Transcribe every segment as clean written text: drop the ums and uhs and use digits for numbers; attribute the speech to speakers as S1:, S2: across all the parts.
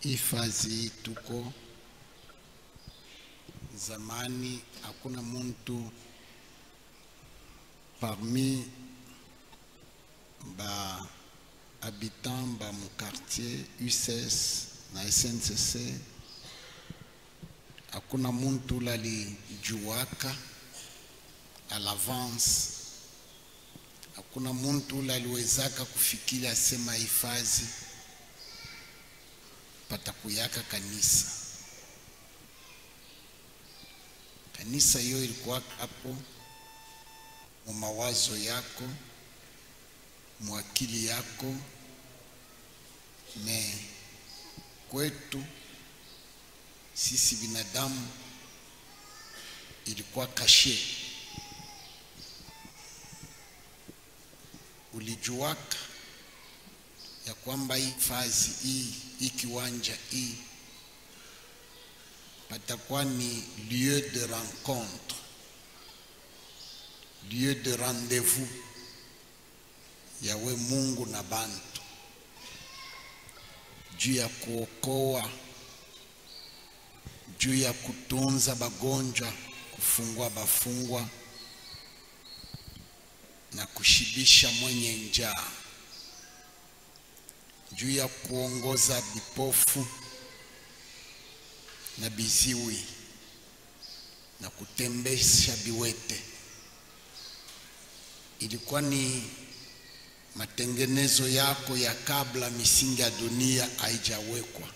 S1: Hifadhi tuko zamani, hakuna muntu parmi ba habitants ba mu quartier UCS na SNCC, hakuna muntu lalijuaka à l'avance, hakuna muntu laliwezaka kufikiria sema hifadhi patakuyaka kanisa. Kanisa hiyo ilikuwa hapo mu mawazo yako, mu akili yako, me kwetu sisi binadamu ilikuwa kashe. Ulijuaka ya kwamba hifadhi hii kiwanja hii patakuwa ni lieu de rencontre, lieu de rendez-vous yawe Mungu na bantu, juu ya kuokoa, juu ya kutunza bagonjwa, kufungua bafungwa na kushibisha mwenye njaa, juu ya kuongoza bipofu na biziwi na kutembesha biwete. Ilikuwa ni matengenezo yako ya kabla misingi ya dunia haijawekwa.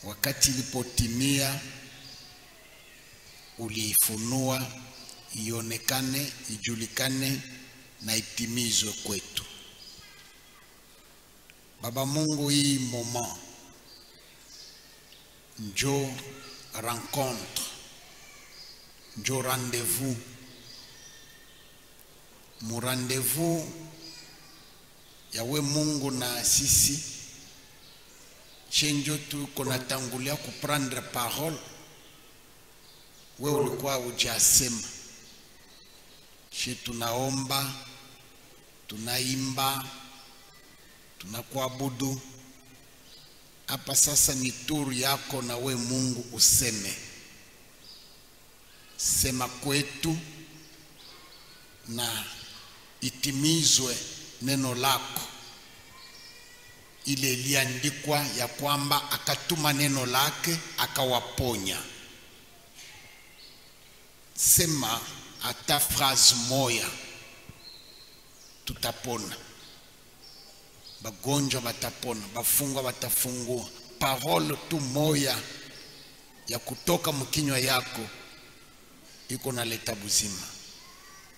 S1: Wakati ilipotimia uliifunua ionekane, ijulikane na itimizwe kwetu. Baba Mungu, hii moment njo rencontre, njo rendez-vous. Mu rendez-vous yawe Mungu na sisi, chenjo tuko natangulia kuprendre parole. We ulikuwa ujasema, shi tunaomba, tunaimba, tunakuabudu. Hapa sasa ni turu yako, na we Mungu useme. Sema kwetu na itimizwe neno lako, ile iliandikwa ya kwamba akatuma neno lake akawaponya. Sema hata phrase moya tutapona, bagonjwa batapona, bafungwa batafungua. Parole tu moya ya kutoka mkinywa yako iko na leta buzima.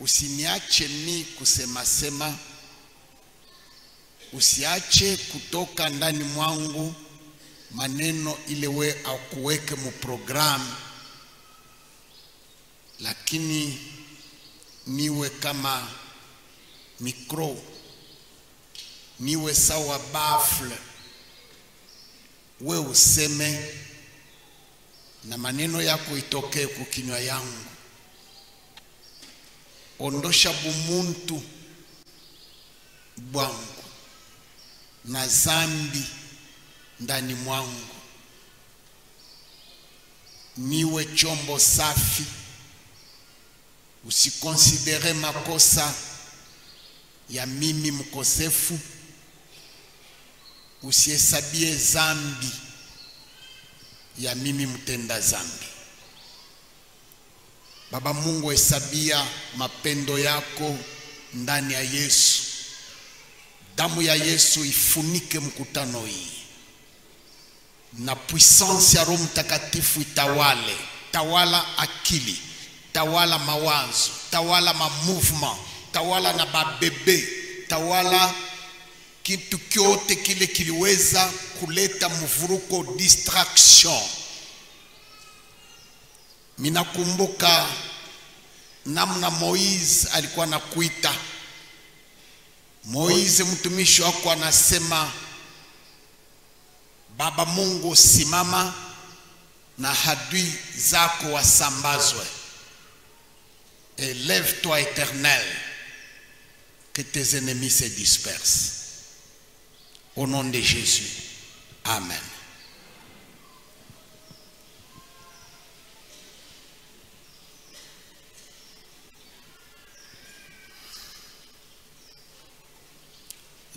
S1: Usiniache mi kusema sema, usiache kutoka ndani mwangu maneno ile we akuweke mu programu, lakini niwe kama mikro, niwe sawa bafle, we useme na maneno yako itoke kukinywa yangu. Ondosha bumuntu bwangu na zambi ndani mwangu, niwe chombo safi. Usikonsidere makosa ya mimi mkosefu, usihesabie zambi ya mimi mtenda zambi. Baba Mungu, hesabia mapendo yako ndani ya Yesu. Damu ya Yesu ifunike mkutano hii, na puissance ya Roho Mtakatifu itawale. Tawala akili, tawala mawazo, tawala ma mouvement, tawala na babebe, tawala kitu kyote kile kiliweza kuleta mvuruko, distraction. Minakumbuka namna Moize alikuwa nakuita. Moize mtumishi wako anasema, Baba Mungu simama na hadui zako wasambazwe. Élève-toi éternel, que tes ennemis se dispersent. Au nom de Jésus. Amen.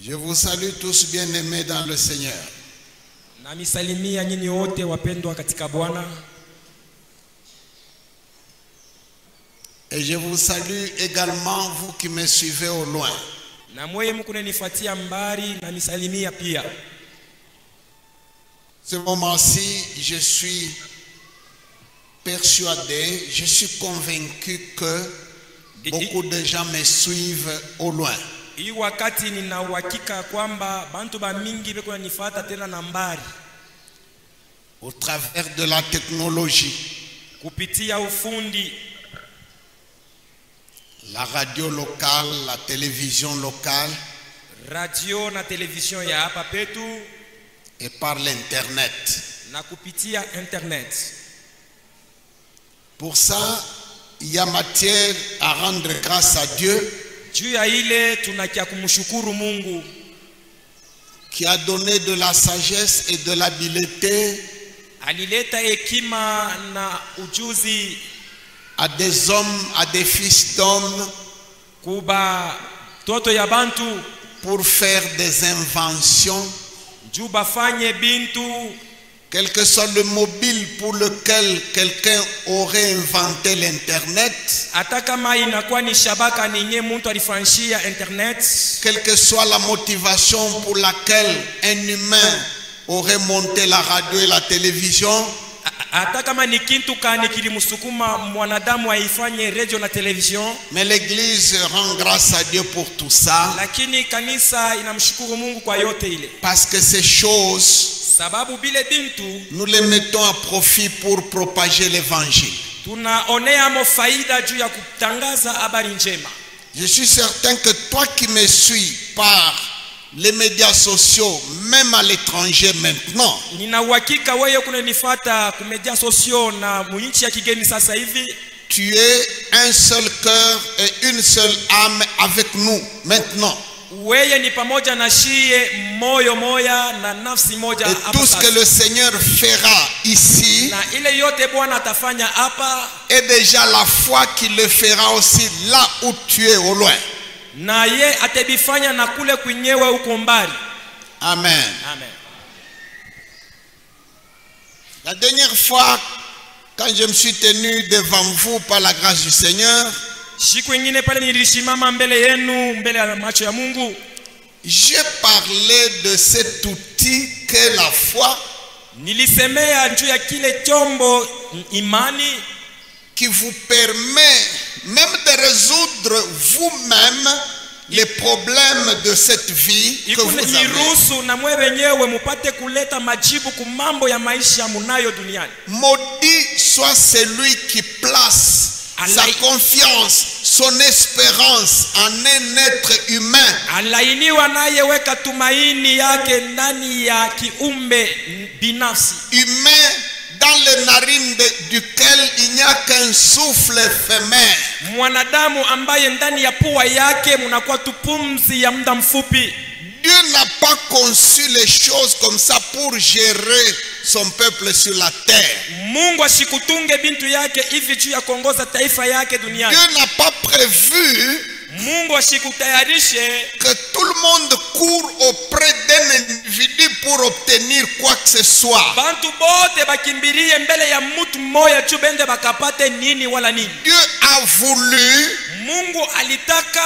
S1: Je vous salue tous bien-aimés dans le Seigneur.
S2: Namisalimia nyinyi wote wapendwa katika Bwana.
S1: Et je vous salue également vous qui me suivez au loin.
S2: Na mwewe mkunenifuatia mbali na misalimia pia.
S1: Ce moment-ci, je suis persuadé, je suis convaincu que beaucoup de gens me suivent au loin.
S2: Hii wakati nina uhakika kwamba bantu ba mingi beko nifuata tena na mbali.
S1: Au travers de la technologie,
S2: kupitia ufundi,
S1: la radio locale, la télévision locale,
S2: radio na television ya hapa petu,
S1: et par l'internet.
S2: Na kupitia internet.
S1: Pour ça, il y a matière à rendre grâce à Dieu,
S2: juu ya ile tunakia kumshukuru Mungu
S1: qui a donné de la sagesse et de l'habileté
S2: alileta hekima na ujuzi
S1: à des hommes, à des fils d'hommes,
S2: kuba toto ya bantu
S1: pour faire des inventions,
S2: juu bafanye bintu,
S1: quel que soit le mobile pour lequel quelqu'un aurait inventé l'internet,
S2: hata kama inakuwa ni shabaka ninye mtu alifanshia internet,
S1: quelle que soit la motivation pour laquelle un humain aurait monté la radio et la télévision,
S2: hata kama ni kintu kani kilimsukuma mwanadamu aifanye radio na television,
S1: mais l'église rend grâce à Dieu pour tout ça,
S2: lakini kanisa inamshukuru Mungu kwa yote ile,
S1: parce que ces choses,
S2: sababu bile bintu
S1: nous les mettons à profit pour propager l'évangile.
S2: tunaonea mo faida juu ya kutangaza habari njema.
S1: Je suis certain que toi qui me suis par les médias sociaux, même à l'étranger maintenant,
S2: nina uhakika wewe kunanifuata ku media sociaux na mwinchi ya kigeni sasa hivi,
S1: tu es un seul cœur et une seule âme avec nous maintenant.
S2: wewe ni pamoja na shie moyo moya na nafsi moja
S1: et
S2: hapa.
S1: Tout ce que le Seigneur fera ici,
S2: na ile yote Bwana atafanya hapa,
S1: et déjà la foi qu'il le fera aussi là où tu es au loin.
S2: na ye atebifanya na kule kwenyewe uko mbali.
S1: Amen.
S2: Amen.
S1: La dernière fois, quand je me suis tenu devant vous par la grâce du Seigneur,
S2: siku nyingine pale nilisimama mbele yenu, mbele ya macho ya Mungu,
S1: j'ai parlé de cet outil qu'est la foi,
S2: nilisemea juu ya kile chombo imani,
S1: qui vous permet même de résoudre vous-même les problèmes de cette vie que vous avez.
S2: Niruhusu na mwe wenyewe mupate kuleta majibu ku mambo ya maisha munayo duniani.
S1: Maudit soit celui qui place sa confiance, son espérance en un être humain.
S2: Alainiwa naye weka tumaini yake ndani ya kiumbe binafsi.
S1: Humain dans les narines duquel il n'y a qu'un souffle éphémère.
S2: Mwanadamu ambaye ndani ya pua yake munakuwa tupumzi ya muda mfupi.
S1: Dieu n'a pas conçu les choses comme ça pour gérer son peuple sur la terre.
S2: Mungu asikutunge bintu yake hivi juu ya kuongoza taifa yake duniani.
S1: Dieu n'a pas prévu
S2: Mungu asikutayarishe
S1: que tout le monde court auprès d'un individu pour obtenir quoi que ce soit.
S2: bantu bote bakimbirie mbele ya mtu mmoja tu bende bakapate nini wala nini.
S1: Dieu a voulu
S2: Mungu alitaka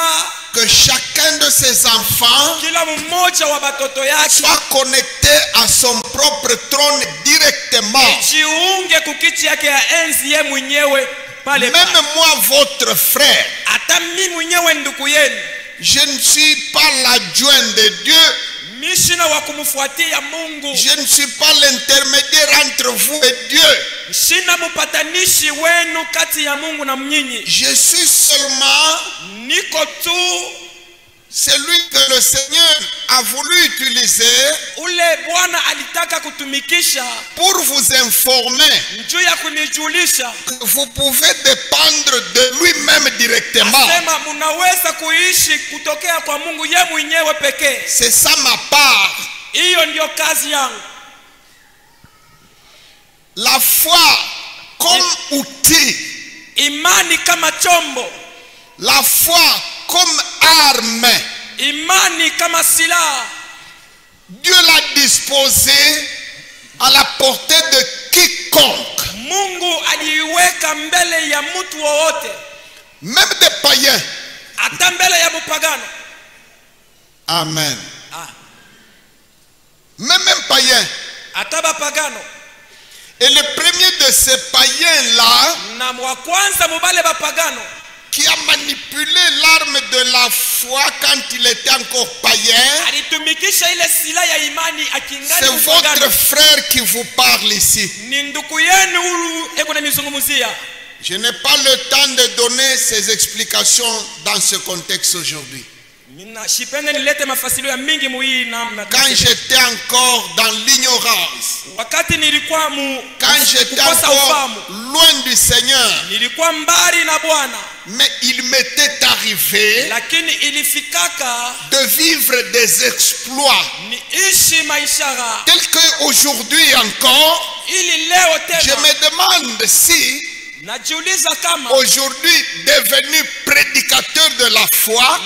S1: que chacun de ses enfants
S2: kila mmoja wa batoto yake
S1: soit connecté à son propre trône directement.
S2: jiunge kukiti yake ya enzi ye mwenyewe pale.
S1: Même moi, votre frère,
S2: hata mimi mwenyewe ndugu yenu,
S1: je ne suis pas l'adjoint de Dieu.
S2: mishina wa kumfuatia Mungu.
S1: Je ne suis pas l'intermédiaire entre vous et Dieu.
S2: Sina mpatanishi wenu kati ya Mungu na mnyinyi.
S1: Je suis seulement
S2: niko tu
S1: celui que le Seigneur a voulu utiliser
S2: ule Bwana alitaka kutumikisha
S1: pour vous informer
S2: juu ya kunijulisha
S1: que vous pouvez dépendre de lui-même directement.
S2: asema munaweza kuishi kutokea kwa Mungu ye mwenyewe pekee.
S1: C'est ça ma part.
S2: Hiyo ndio kazi yangu.
S1: La foi comme outil.
S2: Imani kama chombo.
S1: La foi comme arme.
S2: Imani kama silaha.
S1: Dieu l'a disposé à la portée de quiconque.
S2: Mungu aliiweka mbele ya mtu wowote.
S1: Même des païens.
S2: Hata mbele ya mupagano.
S1: Amen.
S2: Ah.
S1: Même païens.
S2: Hata bapagano.
S1: Et le premier de ces païens-là,
S2: na wa kwanza mubale bapagano,
S1: qui a manipulé l'arme de la foi quand il était encore païen,
S2: alitumikisha ile silaha ya imani akingani
S1: c'est
S2: mupagano.
S1: votre frère qui vous parle ici.
S2: Ni ndugu yenu ulu eko na mizungumzia.
S1: Je n'ai pas le temps de donner ces explications dans ce contexte aujourd'hui. Quand j'étais encore dans l'ignorance, quand j'étais encore loin du Seigneur, mais il m'était arrivé de vivre des exploits tels qu'aujourd'hui encore, je me demande si aujourd'hui devenu prédicateur de la foi,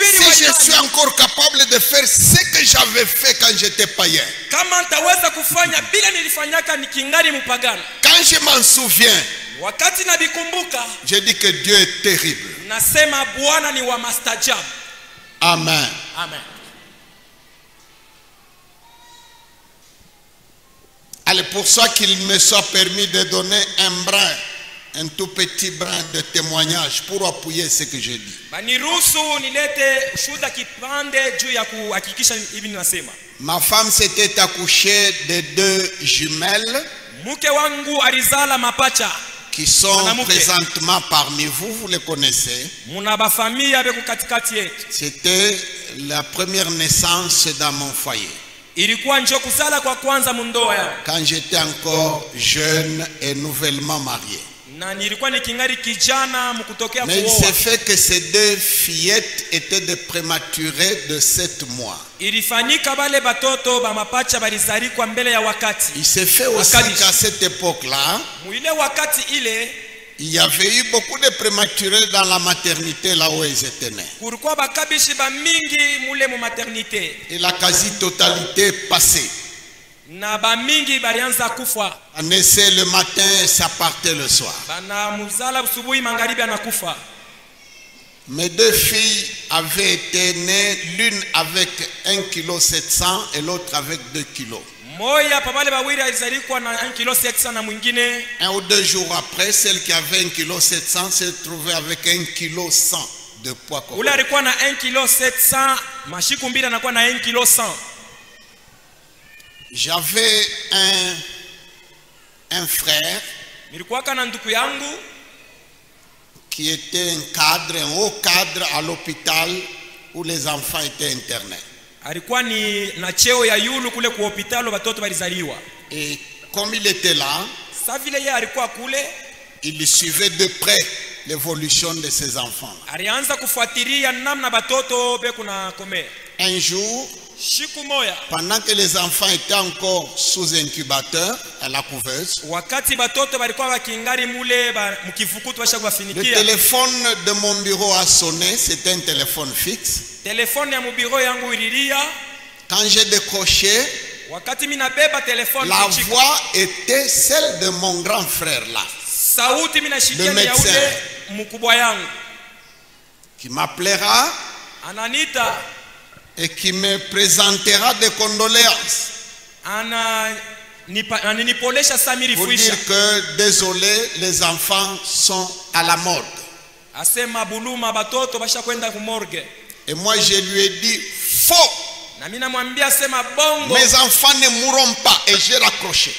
S1: si je suis encore capable de faire ce que j'avais fait quand j'étais païen. Quand je m'en souviens, je dis que Dieu est terrible. Amen.
S2: Amen.
S1: Allez, pour ça qu'il me soit permis de donner un tout petit brin de témoignage pour appuyer ce que je dis. Ma femme s'était accouchée de 2 jumelles qui sont présentement parmi vous, vous les connaissez. C'était la première naissance dans mon foyer. Quand j'étais encore jeune et nouvellement marié. Mais il s'est fait que ces 2 fillettes étaient des prématurées de 7 mois. Il s'est fait aussi qu'à cette époque-là, il y avait eu beaucoup de prématurés dans la maternité là où ils étaient nés. Et la quasi-totalité passée. On naissait le matin et ça partait le soir. Mes 2 filles avaient été nées, l'une avec 1,7 kg et l'autre avec 2 kg. 1 ou 2 jours après, celle qui avait 1,7 kg s'est trouvée avec 1,1 kg de poids. J'avais un frère qui était un cadre, un haut cadre à l'hôpital où les enfants étaient internés. Et comme il était là, il suivait de près l'évolution de ses enfants. Un jour, pendant que les enfants étaient encore sous incubateur à la couveuse, le téléphone de mon bureau a sonné. C'était un téléphone fixe. Quand j'ai décroché, la voix était celle de mon grand frère là, le médecin, qui m'appellera et qui me présentera des condoléances pour dire que désolé, les enfants sont à la morgue. Et moi je lui ai dit faux, mes enfants ne mourront pas, et j'ai raccroché.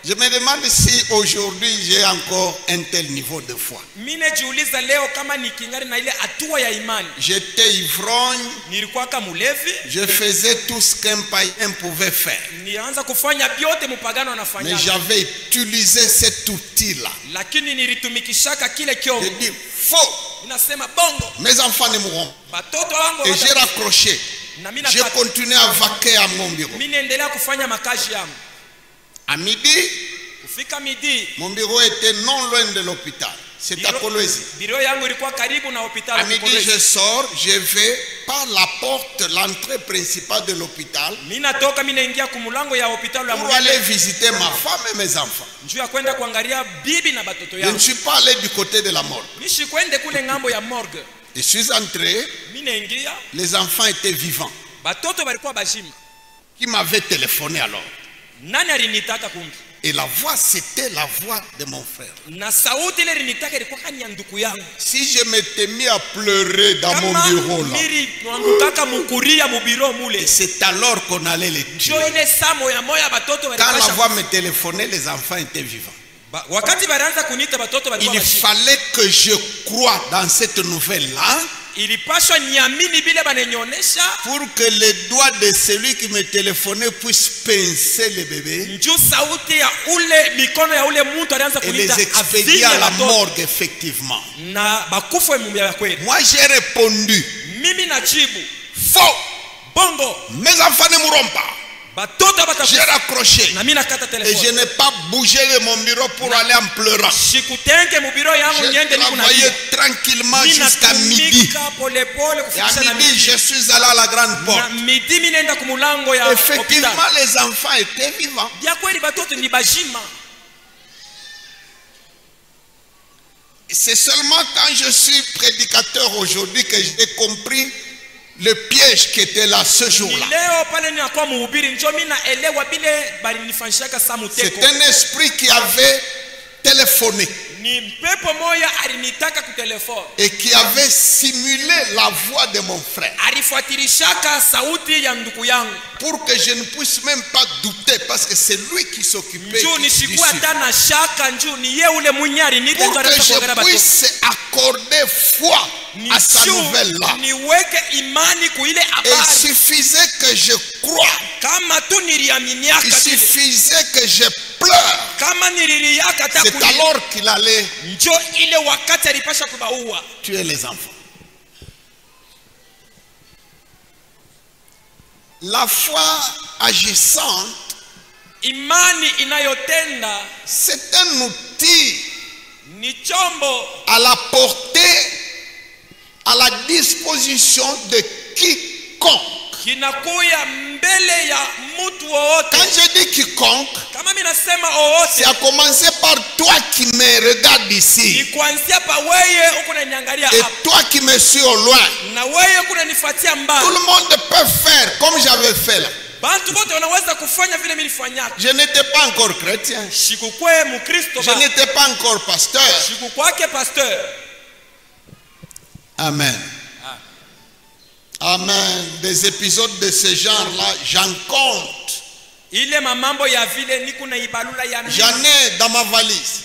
S1: Je me demande si aujourd'hui j'ai encore un tel niveau de foi. J'étais ivrogne. Je faisais tout ce qu'un païen pouvait faire. Mais j'avais utilisé cet outil-là. J'ai dit faux, mes enfants ne mourront pas. Et j'ai raccroché. J'ai continué à vaquer à mon bureau. À midi, mon bureau était non loin de l'hôpital. C'est à Kolwezi. À midi, je sors, je vais par la porte, l'entrée principale de l'hôpital pour aller visiter ma femme et mes enfants. Je ne suis pas allé du côté de la morgue. Je suis entré, les enfants étaient vivants. Qui m'avait téléphoné alors? Et la voix, c'était la voix de mon frère. Si je m'étais mis à pleurer dans mon bureau là, et c'est alors qu'on allait les tuer. Quand la voix me téléphonait, les enfants étaient vivants. Il fallait que je croie dans cette nouvelle-là pour que les doigts de celui qui me téléphonait puissent pincer le bébé et les expédier à la morgue, effectivement. Moi j'ai répondu faux. Mes enfants ne mourront pas. J'ai raccroché et je n'ai pas bougé de mon bureau pour aller en pleurant. J'ai travaillé tranquillement jusqu'à midi. Et à midi, je suis allé à la grande porte. Effectivement, les enfants étaient vivants. C'est seulement quand je suis prédicateur aujourd'hui que j'ai compris le piège qui était là ce jour-là. C'est un esprit qui avait téléphoné et qui avait simulé la voix de mon frère pour que je ne puisse même pas douter, parce que c'est lui qui s'occupait pour que je puisse accorder foi à sa nouvelle là. Et il suffisait que je croie, il suffisait que je pleure, c'est alors qu'il allait tuer les enfants. La foi agissante, c'est un outil à la portée, à la disposition de quiconque. Quand je dis quiconque, c'est à commencer par toi qui me regardes ici et toi qui me suis au loin. Tout le monde peut faire comme j'avais fait là. Je n'étais pas encore chrétien, je n'étais pas encore pasteur. Amen. Amen. Des épisodes de ce genre-là, j'en compte. J'en ai dans ma valise.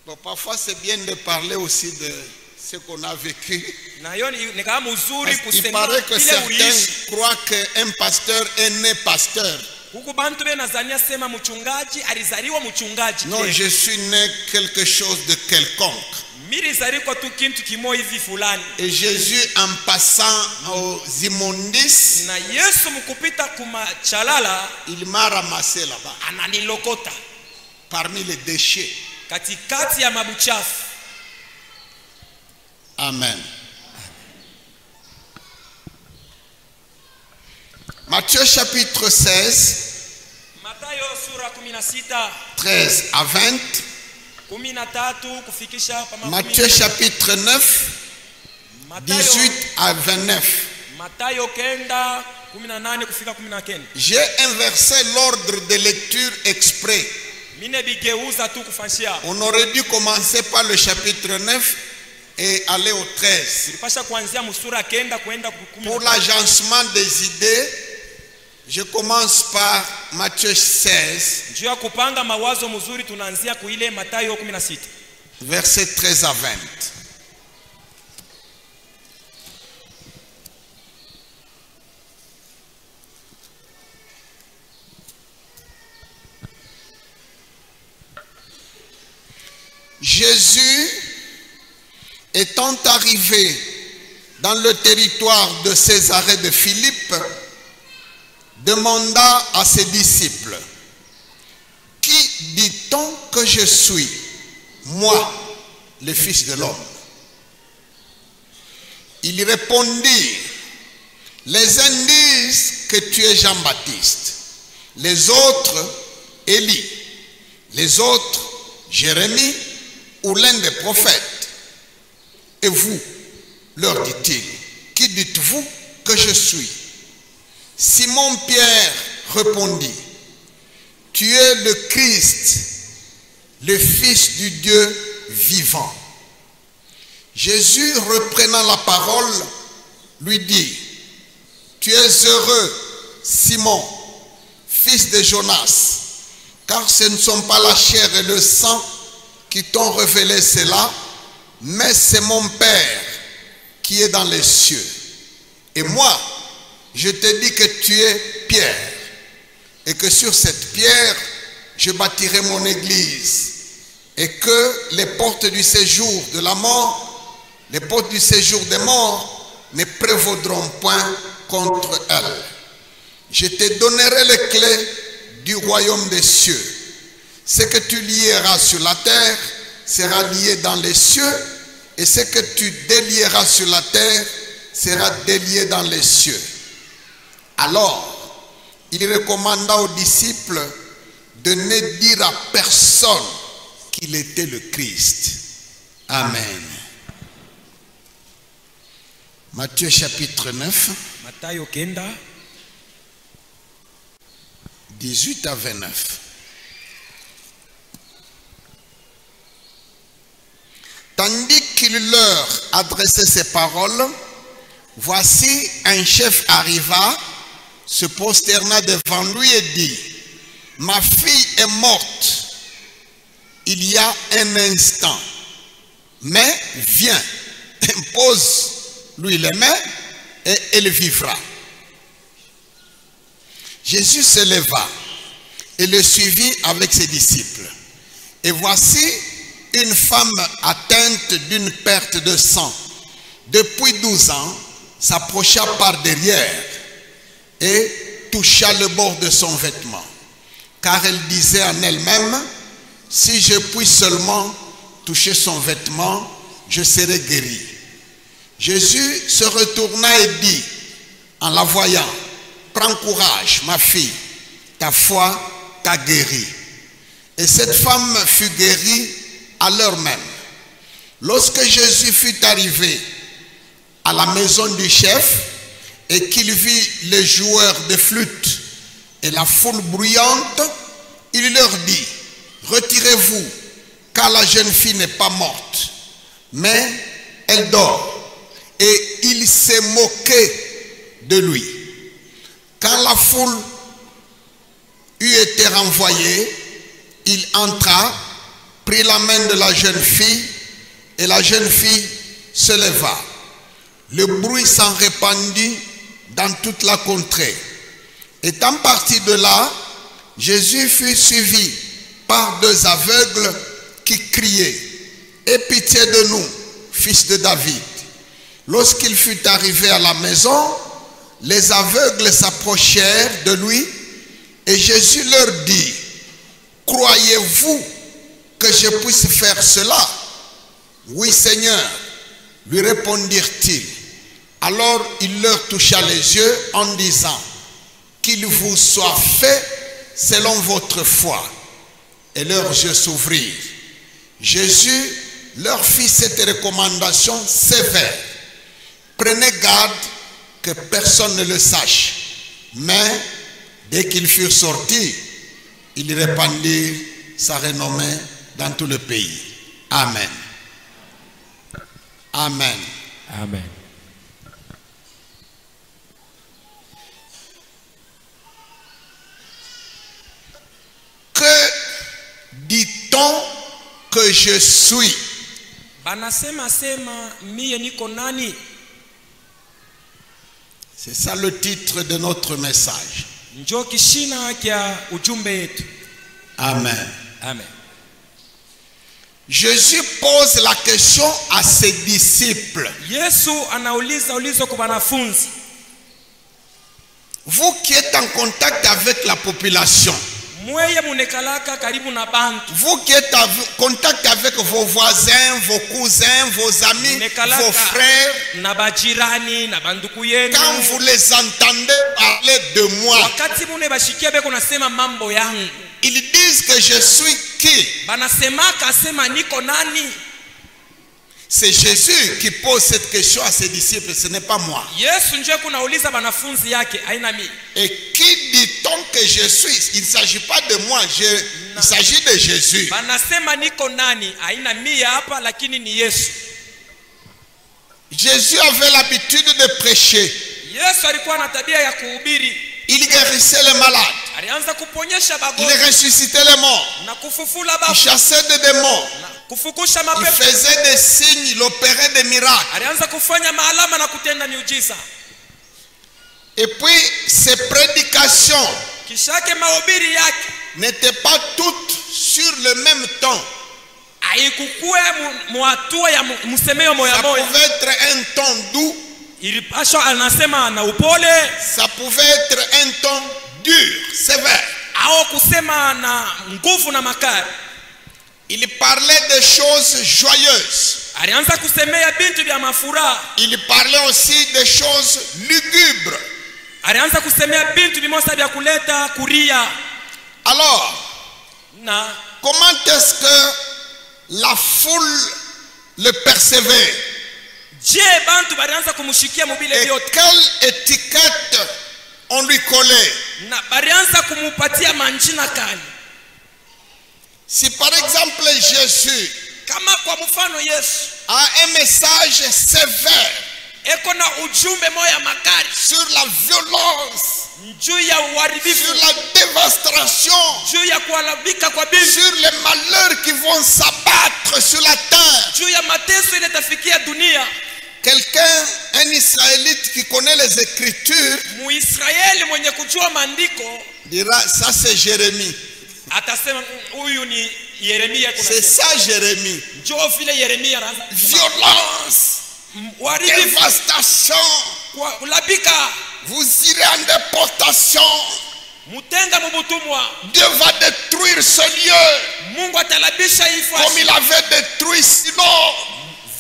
S1: Bon, parfois c'est bien de parler aussi de ce qu'on a vécu. Il paraît que certains croient qu'un pasteur est né pasteur. Non, je suis né quelque chose de quelconque. Et Jésus, en passant aux immondices, il m'a ramassé là-bas, parmi les déchets. Amen. Matthieu chapitre 16, 13 à 20. Matthieu chapitre 9, 18 à 29. J'ai inversé l'ordre de lecture exprès. On aurait dû commencer par le chapitre 9 et aller au 13. Pour l'agencement des idées, je commence par Matthieu 16, versets 13 à 20. Jésus étant arrivé dans le territoire de Césarée de Philippe, demanda à ses disciples, « Qui dit-on que je suis, moi, le Fils de l'homme ?» Ils répondirent, « Les uns disent que tu es Jean-Baptiste, les autres, Élie, les autres, Jérémie ou l'un des prophètes. Et vous, leur dit-il, qui dites-vous que je suis? » Simon-Pierre répondit, « Tu es le Christ, le Fils du Dieu vivant. » Jésus, reprenant la parole, lui dit, « Tu es heureux, Simon, fils de Jonas, car ce ne sont pas la chair et le sang qui t'ont révélé cela, mais c'est mon Père qui est dans les cieux. Et moi, je te dis que tu es Pierre, et que sur cette pierre, je bâtirai mon église, et que les portes du séjour de la mort, les portes du séjour des morts, ne prévaudront point contre elle. Je te donnerai les clés du royaume des cieux. Ce que tu lieras sur la terre sera lié dans les cieux, et ce que tu délieras sur la terre sera délié dans les cieux. » Alors, il recommanda aux disciples de ne dire à personne qu'il était le Christ. Amen. Matthieu chapitre 9,
S2: Matayo kenda
S1: 18 à 29. Tandis qu'il leur adressait ces paroles, voici un chef arriva, se prosterna devant lui et dit, « Ma fille est morte il y a un instant, mais viens, impose-lui les mains et elle vivra. » Jésus se leva et le suivit avec ses disciples. Et voici une femme atteinte d'une perte de sang depuis 12 ans s'approcha par derrière et toucha le bord de son vêtement, car elle disait en elle-même, « Si je puis seulement toucher son vêtement, je serai guéri. » Jésus se retourna et dit, en la voyant, « Prends courage, ma fille, ta foi t'a guérie. » Et cette femme fut guérie à l'heure même. Lorsque Jésus fut arrivé à la maison du chef et qu'il vit les joueurs de flûte et la foule bruyante, il leur dit, « Retirez-vous, car la jeune fille n'est pas morte, mais elle dort. » Et il s'est moqué de lui. Quand la foule eut été renvoyée, il entra, prit la main de la jeune fille, et la jeune fille se leva. Le bruit s'en répandit dans toute la contrée. Étant parti de là, Jésus fut suivi par 2 aveugles qui criaient, « Aie pitié de nous, fils de David. » Lorsqu'il fut arrivé à la maison, les aveugles s'approchèrent de lui et Jésus leur dit, « Croyez-vous que je puisse faire cela? » « Oui, Seigneur, lui répondirent-ils. Alors il leur toucha les yeux en disant, « Qu'il vous soit fait selon votre foi. » Et leurs yeux s'ouvrirent. Jésus leur fit cette recommandation sévère. « Prenez garde que personne ne le sache. » Mais dès qu'ils furent sortis, ils répandirent sa renommée dans tout le pays. Amen. Amen.
S2: Amen.
S1: Que dit-on que je suis?
S2: Banasema sema mie niko nani?
S1: C'est ça le titre de notre message.
S2: Njo kishina kya ujumbe yetu.
S1: Amen.
S2: Amen.
S1: Jésus pose la question à ses disciples.
S2: Yesu anauliza ulizo kwa wanafunzi.
S1: Vous qui êtes en contact avec la population,
S2: Mweye munekalaka karibu na bantu.
S1: vous qui êtes en contact avec vos voisins, vos cousins, vos amis, vos frères,
S2: na bajirani na banduku yenu.
S1: quand vous les entendez parler de moi,
S2: Wakati mune bashikia beko nasema mambo yangu,
S1: ils disent que je suis qui?
S2: banasemaka asema niko nani?
S1: C'est Jésus qui pose cette question à ses disciples, ce n'est pas moi.
S2: Yesu nje kunauliza banafunzi yake, aina mimi.
S1: Et qui dit-on que je suis? Il ne s'agit pas de moi, il s'agit de Jésus.
S2: Banasema niko nani? Aina mimi hapa, lakini ni Yesu.
S1: Jésus avait l'habitude de prêcher.
S2: Yesu alikuwa na tabia ya kuhubiri.
S1: Il guérissait les malades.
S2: Alianza kuponyesha
S1: Il
S2: bagonjwa
S1: ressuscitait les morts.
S2: na kufufula
S1: Il
S2: bafu
S1: chassait des démons.
S2: na kufukusha
S1: Il
S2: mapepo.
S1: faisait des signes, il opérait des miracles.
S2: Alianza kufanya maalama na kutenda miujiza.
S1: Et puis, ses prédications
S2: Kishake mahubiri yake
S1: n'étaient pas toutes sur le même ton.
S2: haikukue muatua ya msemeo moya
S1: Ça
S2: moya.
S1: pouvait être un ton doux.
S2: Ilipaswa anasema na upole
S1: Ça pouvait être un ton dur, sévère.
S2: au kusema na nguvu na makali.
S1: Il parlait des choses joyeuses.
S2: Alianza kusemea bintu vya mafuraha.
S1: Il parlait aussi des choses lugubres.
S2: Alianza kusemea bintu vimosa vya kuleta kuria.
S1: Alors,
S2: Na
S1: comment est-ce que la foule le percevait?
S2: je bantu balianza kumushikia mubile
S1: Et
S2: vyote.
S1: quelle étiquette on lui collait?
S2: Na balianza kumupatia manjina kali.
S1: Si par exemple Jésus
S2: Kama kwa mfano Yesu
S1: a un message sévère
S2: eko na ujumbe moya makali
S1: sur la violence,
S2: juu ya uharibifu,
S1: sur la dévastation,
S2: juu ya kuharibika kwa bintu,
S1: sur les malheurs qui vont s'abattre sur la terre.
S2: juu ya mateso ile tafikia dunia,
S1: Quelqu'un, un Israélite qui connaît les Écritures,
S2: Muisraeli mwenye kujua maandiko
S1: dira ça c'est Jérémie.
S2: atasema huyu ni Yeremia.
S1: C'est ça Jérémie.
S2: Njoo vile Yeremia anaanza
S1: Violence,
S2: uharibifu,
S1: dévastation.
S2: kulabika,
S1: Vous irez en déportation.
S2: mutenga mubutumwa.
S1: Dieu va détruire ce lieu
S2: Mungu atalabisha hii
S1: comme il
S2: fasi
S1: avait détruit Sidon.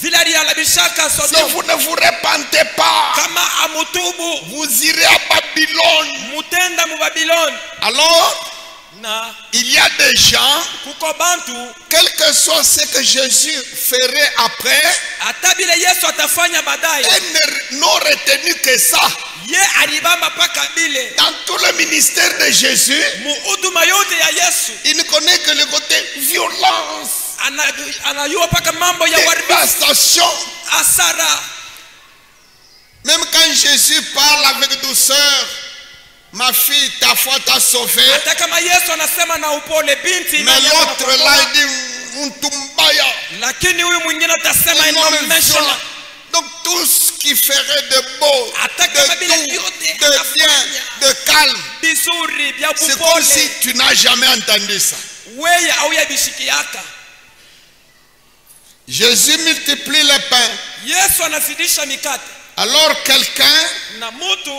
S2: vile alialabishaka
S1: Si
S2: Sodoma.
S1: vous ne vous repentez pas,
S2: Kama amutubu
S1: vous irez à Babylone.
S2: mutenda mu Babiloni.
S1: Alors,
S2: Na
S1: il y a des gens,
S2: kuko bantu
S1: quel que soit ce que Jésus ferait après,
S2: hata bile Yesu atafanya baadaye,
S1: ils n'ont retenu que ça.
S2: ye alibamba paka bile
S1: Dans tout le ministère de Jésus,
S2: muhuduma yote ya Yesu
S1: il ne connaît que le côté violence,
S2: anayua paka mambo ya uharibifu,
S1: dévastation.
S2: hasara.
S1: Même quand Jésus parle avec douceur, ma fille, ta foi t'a sauvé.
S2: Hata kama Yesu anasema na upole, binti
S1: Mais
S2: imani
S1: l'autre
S2: yako
S1: là,
S2: inakuokoa.
S1: il dit, Untumbaya.
S2: Lakini huyu mwingine atasema
S1: Un homme
S2: inammesha.
S1: violent. Donc tout ce qui ferait de beau,
S2: Hata
S1: de
S2: kama vile
S1: doux,
S2: vyote
S1: de bien,
S2: anafanya
S1: de calme,
S2: vizuri vya
S1: c'est comme si
S2: upole,
S1: tu n'as jamais entendu ça.
S2: weye au yabishikiaka.
S1: Jésus multiplie les pains.
S2: Yesu anazidisha mikate
S1: Alors quelqu'un,
S2: na mutu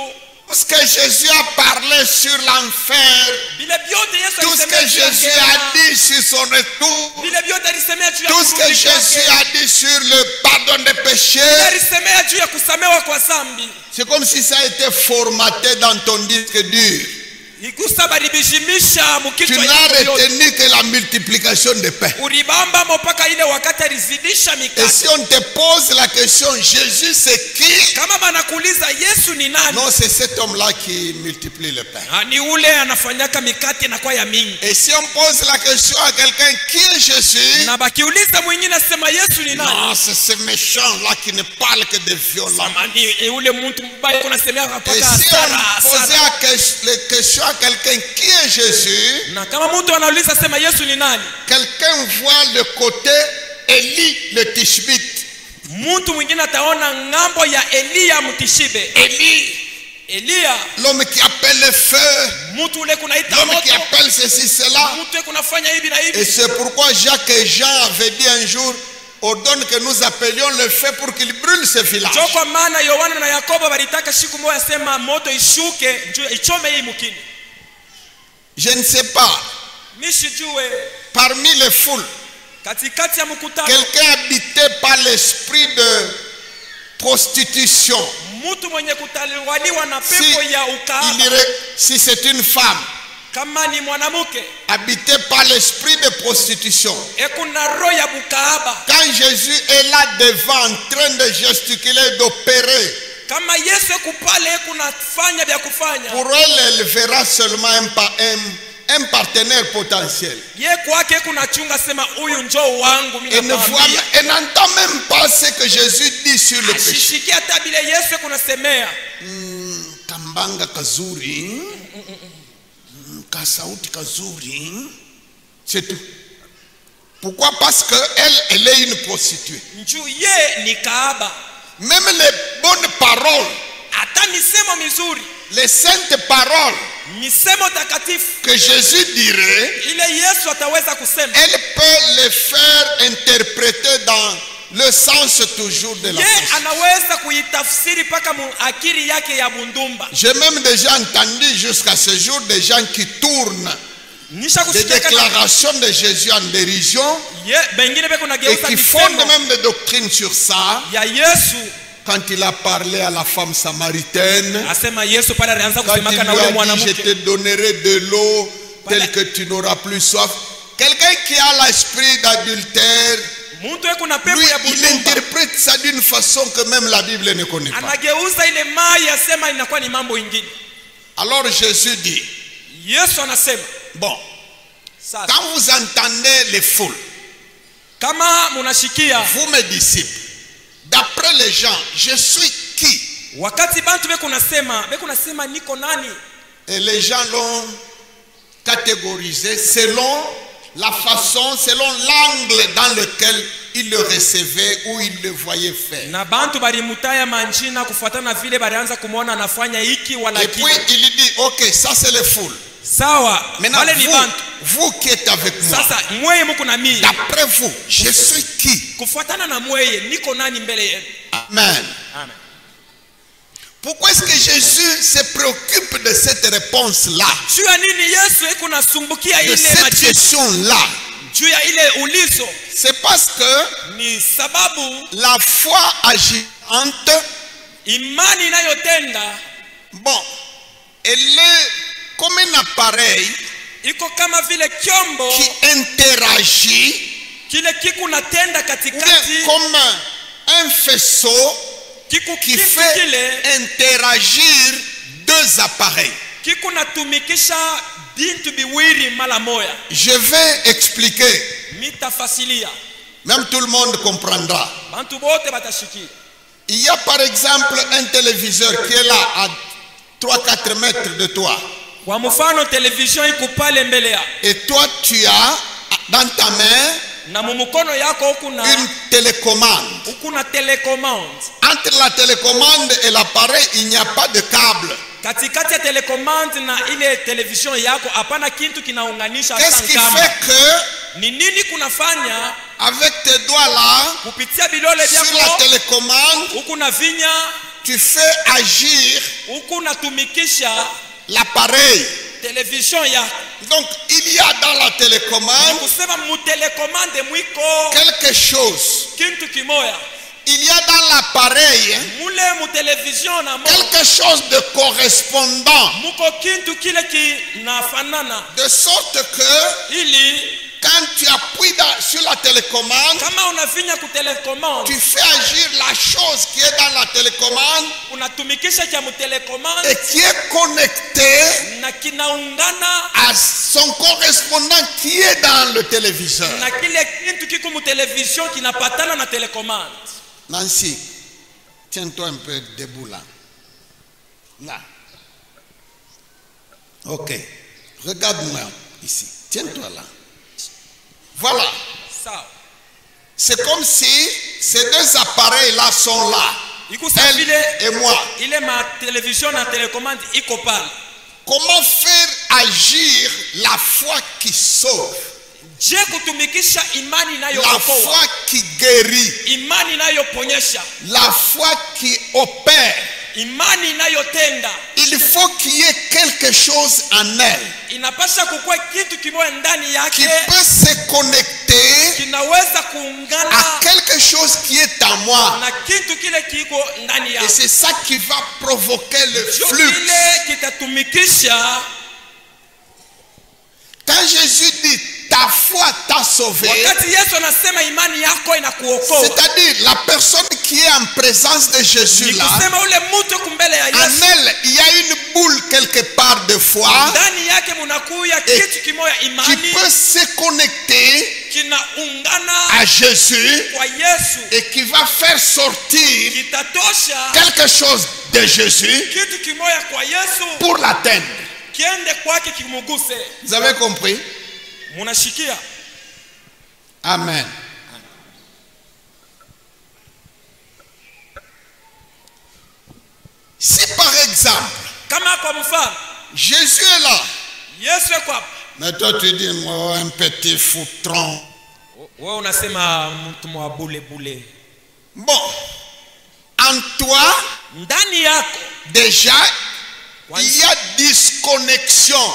S1: parce que Jésus a parlé sur l'enfer,
S2: vile vyote Yesu
S1: tout ce
S2: alisemea
S1: que
S2: juu ya
S1: Jésus
S2: gera,
S1: a dit sur son retour,
S2: vile vyote alisemea juu ya
S1: tout ce que
S2: kurudi
S1: Jésus
S2: kwake,
S1: a dit sur le pardon des péchés,
S2: alisemea juu ya kusamewa kwa dhambi.
S1: c'est comme si ça a été formaté dans ton disque dur.
S2: Igusa baribishimisha
S1: Tu
S2: mukichwa
S1: n'as
S2: yako yote.
S1: retenu que la multiplication des pains.
S2: Ulibamba mpaka ile wakati alizidisha
S1: Et
S2: mikate.
S1: si on te pose la question, Jésus c'est qui?
S2: Kama banakuuliza Yesu ni nani?
S1: Non, c'est cet homme-là qui multiplie le pain.
S2: Ni ule anafanyaka mikate na kwa ya mingi.
S1: Et si on pose la question à quelqu'un, qui est Jésus?
S2: Na bakiuliza mwingine asema Yesu ni nani?
S1: Non, c'est ce méchant-là qui ne parle que de violence.
S2: Samani ule mtu mbaya kuna semea
S1: Et
S2: mpaka
S1: si
S2: hasara.
S1: on posait les questions à quelqu'un, qui est Jésus?
S2: Na kama mtu anauliza sema Yesu ni nani?
S1: Quelqu'un voit le côté Élie le Tishbite.
S2: Mtu mwingine ataona ngambo ya Elia mtishibe.
S1: Élie,
S2: Elia
S1: l'homme qui a appelle le feu,
S2: mtu ule kunaita
S1: l'homme qui
S2: moto,
S1: appelle ceci, cela.
S2: mtu kunafanya hivi na
S1: Et
S2: hivi.
S1: c'est pourquoi Jacques et Jean avaient dit un jour, ordonne que nous appelions le feu pour qu'il brûle ce village.
S2: Ndio kwa maana Yohana na Yakobo walitaka siku moja sema moto ishuke ichome hii mkini.
S1: Je ne sais pas,
S2: Mishijue
S1: parmi les foules,
S2: katikati ya mkutano
S1: quelqu'un habité par l'esprit de prostitution.
S2: mtu mwenye kutaliwaliwa na
S1: Si,
S2: pepo ya ukahaba,
S1: si c'est une femme,
S2: kama ni mwanamke
S1: habité par l'esprit de prostitution.
S2: kuna roho ya bukahaba,
S1: Quand Jésus est là devant en train de gesticuler, d'opérer,
S2: kama Yesu kupale kunafanya vya kufanya,
S1: pour elle, elle verra seulement un partenaire potentiel.
S2: ye kwake kunachunga sema huyu njoo wangu mimi nakwambia.
S1: Elle n'entend même pas ce que Jésus dit sur le péché.
S2: Ashishikia hata bila Yesu kunasemea
S1: Kambanga kazuri, kasauti kazuri, c'est tout. Pourquoi? Parce que elle est une prostituée.
S2: njuu ye ni kahaba.
S1: Même les bonnes paroles,
S2: Hata misemo mizuri,
S1: les saintes paroles
S2: misemo takatifu
S1: que Jésus dirait,
S2: ile Yesu ataweza kusema,
S1: elle peut les faire interpréter dans le sens toujours de la
S2: ye
S1: pensée.
S2: anaweza kuitafsiri paka akili yake ya bundumba.
S1: J'ai même déjà entendu jusqu'à ce jour des gens qui tournent
S2: Nisha
S1: des
S2: kusikia kana
S1: déclarations de Jésus en dérision
S2: ye bengine beko
S1: et
S2: nageuza
S1: qui fondent
S2: misemo
S1: même des doctrines sur ça.
S2: ya Yesu.
S1: Quand il a parlé à la femme samaritaine,
S2: Asema Yesu pale alianza
S1: quand il
S2: kusemaka na
S1: lui
S2: ule
S1: a dit, je
S2: mwanamke,
S1: te donnerai de l'eau telle que tu n'auras plus soif. Quelqu'un qui a l'esprit d'adultère,
S2: mtu eko na pepo
S1: lui,
S2: ya
S1: il
S2: bundumba
S1: interprète ça d'une façon que même la Bible ne connaît pas.
S2: anageuza ile mai, asema inakuwa ni mambo ingine.
S1: Alors Jésus dit,
S2: Yesu anasema
S1: bon,
S2: sasa,
S1: quand vous entendez les foules,
S2: kama munashikia
S1: vous mes disciples, d'après les gens, je suis qui?
S2: wakati bantu beko nasema niko nani,
S1: Et les gens l'ont catégorisé selon la façon, selon l'angle dans lequel ils le recevaient ou ils le voyaient faire.
S2: na bantu balimutaya manjina kufuatana vile balianza kumuona anafanya hiki wala
S1: Et puis
S2: kile.
S1: il dit, ok, ça c'est les foules.
S2: Sawa,
S1: Maintenant,
S2: wale ni bantu.
S1: vous qui êtes avec moi,
S2: Sasa mweye muko na mimi,
S1: d'après vous, je suis qui?
S2: kufuatana na mweye niko nani mbele yenu?
S1: Amen.
S2: Amen.
S1: Pourquoi est-ce que Jésus se préoccupe de cette réponse-là,
S2: Juu ya nini Yesu eko nasumbukia
S1: de
S2: ile
S1: cette
S2: majibu?
S1: question-là?
S2: Juu ya ile ulizo
S1: C'est parce que
S2: ni sababu
S1: la foi agissante,
S2: imani inayotenda
S1: bon, elle est comme un appareil
S2: iko kama vile kyombo
S1: qui interagit,
S2: kile kiku natenda
S1: ou bien
S2: katikati,
S1: comme un faisceau
S2: kiku
S1: qui
S2: kitu
S1: fait
S2: kile
S1: interagir deux appareils.
S2: kiku natumikisha bintu biwiri mala moya.
S1: Je vais expliquer,
S2: Mitafasilia
S1: même tout le monde comprendra.
S2: bantu bote batashikia.
S1: Il y a par exemple un téléviseur qui est là à 3-4 mètres de toi.
S2: Kwa mfano television iko pale mbele ya
S1: Et toi tu as dans ta main
S2: na mumukono yako
S1: une télécommande.
S2: ukuna telecommande.
S1: Entre la télécommande et l'appareil, il n'y a pas de câble.
S2: Katikati ya telecommande na ile television yako hapana kitu kinaunganisha.
S1: Qu'est-ce qui fait que
S2: ni nini kunafanya
S1: avec tes doigts là,
S2: kupitia bilole
S1: sur la
S2: vyako
S1: télécommande,
S2: ukuna vinya
S1: tu fais agir
S2: ukuna tumikisha
S1: l'appareil.
S2: television yako?
S1: Donc il y a dans la télécommande
S2: Kusema mu telecommande mwiko
S1: quelque chose.
S2: kintu kimoya,
S1: Il y a dans l'appareil
S2: mule mu television na mo
S1: quelque chose de correspondant.
S2: muko kintu kile kinafanana,
S1: De sorte que
S2: ili
S1: quand tu appuies sur la télécommande,
S2: kama unavinya ku telecommande
S1: tu fais agir la chose qui est dans la télécommande
S2: unatumikisha cha mu telecommande
S1: et qui est connectée
S2: na kinaungana
S1: à son correspondant qui est dans le téléviseur.
S2: na kile kintu kiko mu television kinapatana na telecommande.
S1: Nancy, tiens-toi un peu debout là. Là. Ok. Regarde-moi ici. Tiens-toi là. Voilà.
S2: Sawa,
S1: C'est comme si ces deux appareils-là sont là.
S2: ikusa
S1: Elle
S2: vile
S1: et moi.
S2: ile ma television na telecommande iko pale.
S1: Comment faire agir la foi qui sauve,
S2: Je kutumikisha imani
S1: la
S2: inayookoa,
S1: foi qui guérit,
S2: imani inayoponyesha,
S1: la foi qui opère.
S2: imani inayotenda.
S1: Il faut qu'il y ait quelque chose en elle
S2: Inapasha kukua kitu kimoja ndani
S1: qui
S2: yake
S1: peut se connecter
S2: kinaweza
S1: à
S2: kuungana
S1: quelque chose qui est en moi.
S2: na kitu kile kiko ndani
S1: Et
S2: yako.
S1: c'est ça qui va provoquer le
S2: Ndio
S1: flux.
S2: kile kitatumikisha.
S1: Quand Jésus dit ta foi t'a sauvé,
S2: Wakati Yesu anasema imani yako inakuokoa,
S1: c'est-à-dire la personne qui est en présence de Jésus
S2: ni
S1: là,
S2: kusema ule mtu kumbele ya
S1: en
S2: Yesu,
S1: elle, il y a une boule quelque part de foi
S2: ndani yake munakuya kitu kimoja
S1: qui
S2: imani
S1: peut se connecter
S2: kinaungana
S1: à Jésus
S2: kwa Yesu,
S1: et qui va faire sortir
S2: kitatosha
S1: quelque chose de Jésus
S2: kitu kimoja kwa Yesu
S1: pour l'atteindre.
S2: kiende kwake kimuguse.
S1: Vous avez compris?
S2: Munashikia?
S1: Amen. Si par exemple,
S2: Kama kwa mfano
S1: Jésus est là,
S2: Yesu yuko hapa,
S1: mais toi tu dis, moi, un petit foutron.
S2: wewe unasema mtu mwa bule bule.
S1: Bon, en toi,
S2: Ndani yako
S1: déjà, il y a disconnexion.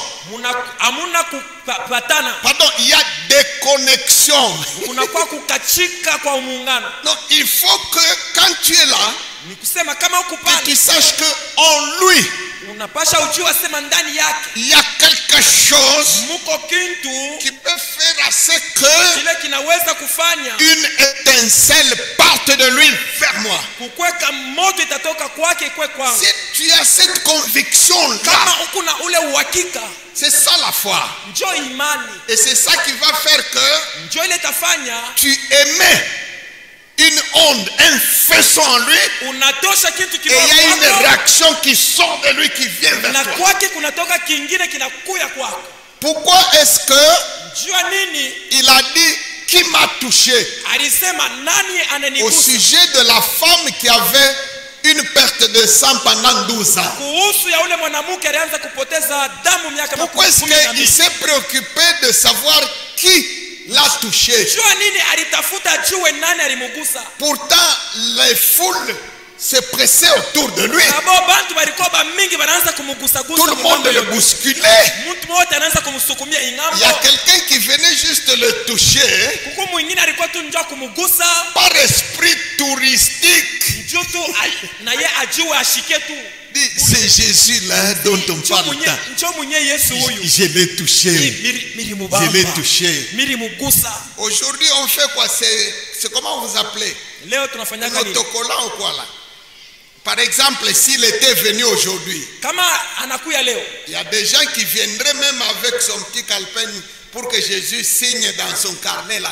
S2: hamuna kupatana,
S1: Pardon, il y a déconnexion.
S2: kunakuwa kukachika kwa muungano.
S1: Donc, il faut que quand tu es là,
S2: Ni kusema kama uko
S1: que
S2: pale,
S1: tu saches qu'en lui,
S2: unapasha ujue sema ndani yake
S1: il y a quelque chose
S2: muko kintu
S1: qui peut faire à ce que
S2: kile kinaweza kufanya
S1: une étincelle parte de lui vers moi.
S2: kukweka moto itatoka kwake ikwe kwangu.
S1: Si tu as cette conviction-là,
S2: Kama uko na ule uhakika,
S1: c'est ça la foi.
S2: njoo imani,
S1: Et c'est ça qui va faire que
S2: njoo ile tafanya
S1: tu émets une onde, un faisceau en lui,
S2: unatosha kitu
S1: et il y a une
S2: kimoja kwako,
S1: réaction qui sort de lui qui vient
S2: na
S1: vers toi.
S2: kwake kunatoka kingine kinakuya kwako.
S1: Pourquoi est-ce que
S2: Jua nini?
S1: il a dit qui m'a touché
S2: Alisema nani
S1: au
S2: ananigusa?
S1: sujet de la femme qui avait une perte de sang pendant 12 ans?
S2: Kuhusu ya ule mwanamke alianza kupoteza damu miaka
S1: Pourquoi est-ce
S2: kumi na
S1: qu'il
S2: mbili.
S1: s'est préoccupé de savoir qui l'a touché?
S2: Jua nini? Alitafuta jue nani alimugusa.
S1: Pourtant, les foules se pressaient autour de lui.
S2: Abo bantu balikuwa ba mingi banaanza kumugusa gusa.
S1: Tout le monde le bousculait.
S2: Mtu wote anaanza kumsukumia
S1: Il y a
S2: ingambo.
S1: quelqu'un qui venait juste le toucher
S2: Kuko mwingine alikuwa tu njoo kumugusa
S1: par esprit touristique.
S2: njoo tu na ye ajue ashike tu.
S1: Dit, c'est Jésus là dont on parle tant.
S2: Njoo mwenye Yesu huyu.
S1: Je l'ai touché.
S2: Miri mubamba.
S1: Je l'ai touché.
S2: Miri mugusa.
S1: Aujourd'hui, on fait quoi? C'est comment vous appelez?
S2: Leo
S1: Un
S2: tunafanyaka nini?
S1: autocollant ou quoi là? Par exemple, s'il était venu aujourd'hui,
S2: Kama anakuya leo,
S1: il y a des gens qui viendraient même avec son petit calepin pour que Jésus signe dans son carnet la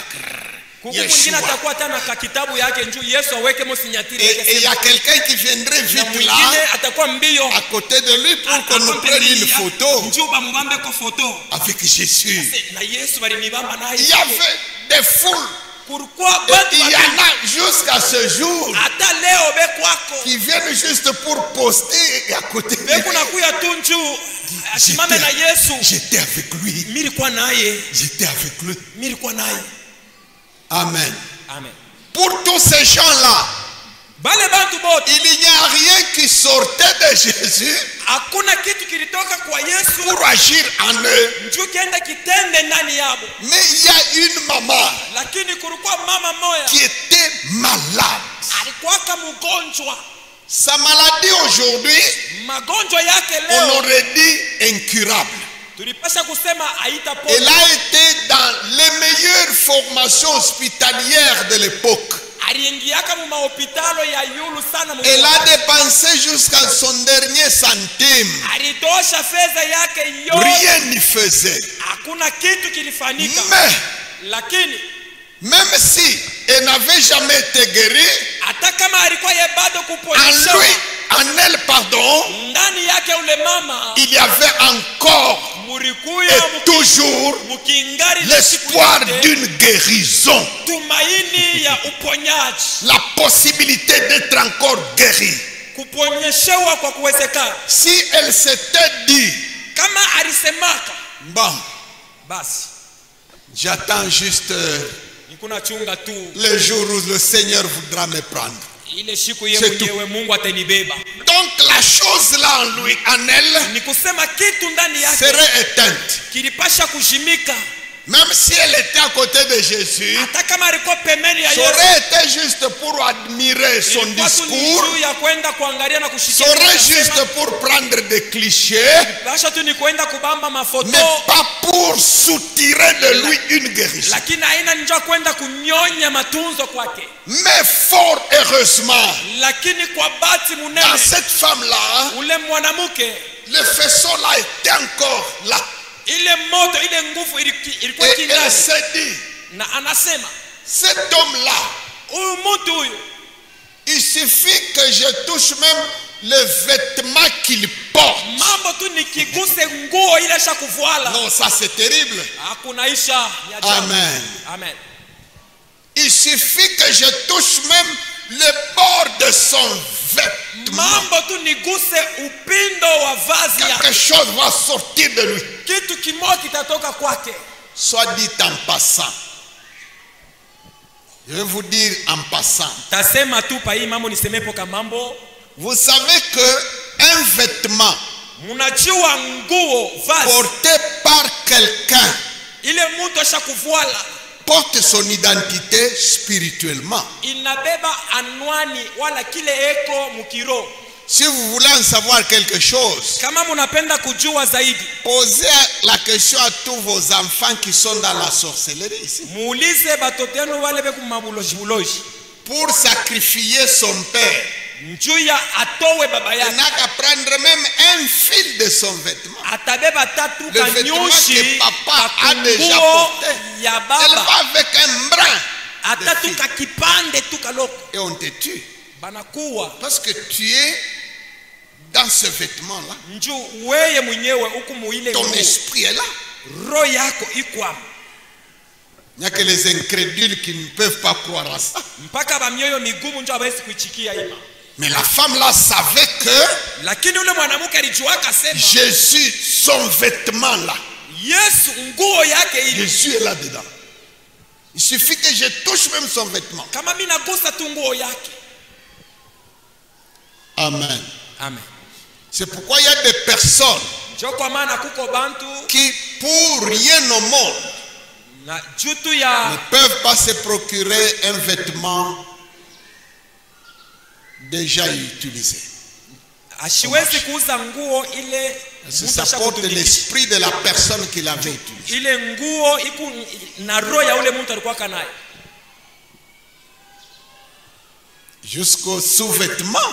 S2: kuko mwingine atakuwa tena ka kitabu yake njoo Yesu aweke mo signatire yake.
S1: Et il y a quelqu'un qui viendrait
S2: Na
S1: vite
S2: mwingine
S1: là,
S2: atakuwa mbio
S1: à côté de lui, pour qu'on nous prenne une photo
S2: njoo bamubambe ko photo.
S1: avec Jésus.
S2: Na Yesu balinibamba naye.
S1: Il y avait des foules.
S2: Pourquoi
S1: Et il y en a jusqu'à ce jour
S2: hata leo be kwako
S1: qui viennent juste pour poster et à côté de
S2: be
S1: lui.
S2: kunakuya tu njoo asimame na Yesu.
S1: J'étais avec lui.
S2: Milikuwa naye,
S1: J'étais avec lui.
S2: milikuwa naye.
S1: Amen.
S2: Amen.
S1: Pour tous ces gens-là,
S2: Bale bantu bote
S1: il n'y a rien qui sortait de Jésus
S2: hakuna kitu kilitoka kwa Yesu
S1: pour agir en eux.
S2: njoo kienda kitende ndani yabo.
S1: Mais il y a une maman
S2: Lakini kulikuwa mama moya
S1: qui était malade.
S2: alikuwa kama mgonjwa.
S1: Sa maladie aujourd'hui,
S2: Magonjwa yake
S1: on
S2: leo
S1: aurait dit incurable.
S2: tulipasha kusema haitapona.
S1: Elle a été dans les meilleures formations hospitalières de l'époque.
S2: Aliingiaka mu mahopitalo ya yulu sana mu.
S1: Elle a dépensé jusqu'à son dernier centime.
S2: Alitosha fedha yake yote.
S1: Rien n'y faisait.
S2: Hakuna kitu kilifanyika.
S1: Mais,
S2: Lakini
S1: même si elle n'avait jamais été guérie,
S2: hata kama alikuwa ye bado
S1: en
S2: kuponyesha
S1: lui, en elle, pardon,
S2: ndani yake ule mama
S1: il y avait encore
S2: murikuya
S1: et toujours
S2: mukingari
S1: l'espoir d'une guérison,
S2: tumaini ya uponyaji,
S1: la possibilité d'être encore guérie.
S2: kuponyeshewa kwa kuwezekana.
S1: Si elle s'était dit
S2: kama alisemaka
S1: Bon,
S2: basi
S1: j'attends juste
S2: nikuna chunga tu
S1: le jour où le Seigneur voudra me prendre.
S2: ile siku yeye
S1: C'est
S2: mwenyewe Mungu atanibeba.
S1: Donc la chose là en lui, en elle,
S2: Ni kusema kitu ndani yake
S1: serait éteinte.
S2: kilipasha kushimika,
S1: Même si elle était à côté de Jésus,
S2: hata kama alikuwa pembeni ya
S1: ça
S2: Yesu.
S1: aurait été juste pour admirer son
S2: Ilikuwa tu ni
S1: discours,
S2: juu ya kwenda kuangalia na kushikia.
S1: ça aurait juste pour prendre des clichés,
S2: Basha tu ni kwenda kubamba mafoto,
S1: mais pas pour soutirer de lui une guérison.
S2: lakini haina njoo kwenda kunyonya matunzo kwake.
S1: Mais fort heureusement,
S2: Lakini kwa bahati
S1: dans
S2: munene
S1: cette femme-là,
S2: ule mwanamke,
S1: le faisceau là était encore là.
S2: ile moto, ile nguvu ilikuwa
S1: Et elle
S2: kingali.
S1: s'est dit,
S2: Na anasema
S1: cet homme-là,
S2: huyu mtu huyu,
S1: il suffit que je touche même le vêtement qu'il porte.
S2: mambo tu nikiguse nguo ile sha kuvuala.
S1: Non, ça c'est terrible.
S2: Hakuna isha ya jamu.
S1: Amen.
S2: Amen.
S1: Il suffit que je touche même le bord de son vêtement.
S2: Mambo tu niguse upindo wa vazi ya
S1: Quelque chose va sortir de lui.
S2: kitu kimoja kitatoka kwake.
S1: Soit dit en passant. Je vais vous dire en passant.
S2: Tasema tu pa hii mambo nisemepo kama mambo.
S1: Vous savez que un vêtement
S2: Munajua nguo vazi
S1: porté par quelqu'un
S2: ile mtu asha kuvuala
S1: porte son identité spirituellement.
S2: inabeba anwani wala kile eko mukiro.
S1: Si vous voulez en savoir quelque chose,
S2: Kama munapenda kujua zaidi,
S1: posez la question à tous vos enfants qui sont dans la sorcellerie ici.
S2: muulize batoto yenu wale beku mabuloji buloji.
S1: Pour sacrifier son père,
S2: Njuya atowe baba
S1: il
S2: yake,
S1: n'a qu'à prendre même un fil de son vêtement.
S2: atabeba tatu
S1: Le vêtement
S2: kanyushi
S1: que papa a déjà
S2: kakunguo
S1: porté.
S2: ya
S1: Elle
S2: baba,
S1: va avec un brin
S2: atatu
S1: fil.
S2: kakipande tu kaloko
S1: et on te tue.
S2: banakuwa.
S1: Parce que tu es dans ce vêtement-là.
S2: Nju weye mwenyewe huku muile
S1: Ton
S2: nguo,
S1: esprit est là.
S2: roho yako ikwamo.
S1: Il n'y a que les incrédules qui ne peuvent pas croire à ça.
S2: Mpaka ba mioyo migumu ndio hawezi kuichikia ima.
S1: Mais la femme là savait que
S2: Lakini ule mwanamke alijuaka sema
S1: Jésus, son vêtement là,
S2: Yesu nguo yake ile,
S1: Jésus est là-dedans. Il suffit que je touche même son vêtement.
S2: kama mimi nagusa tu nguo yake.
S1: Amen.
S2: Amen.
S1: C'est pourquoi il y a des personnes
S2: Njo kwa maana kuko bantu
S1: qui, pour rien au monde,
S2: na jutu
S1: ne
S2: ya
S1: peuvent pas se procurer un vêtement déjà utilisé.
S2: ashiwezi kuuza nguo ile
S1: Parce que
S2: mtu
S1: ça porte
S2: ashakutumikisha.
S1: l'esprit de la personne qui l'avait utilisé.
S2: Ile nguo iku na roho ya ule mtu alikuwa kanayo.
S1: Jusqu'au sous-vêtement.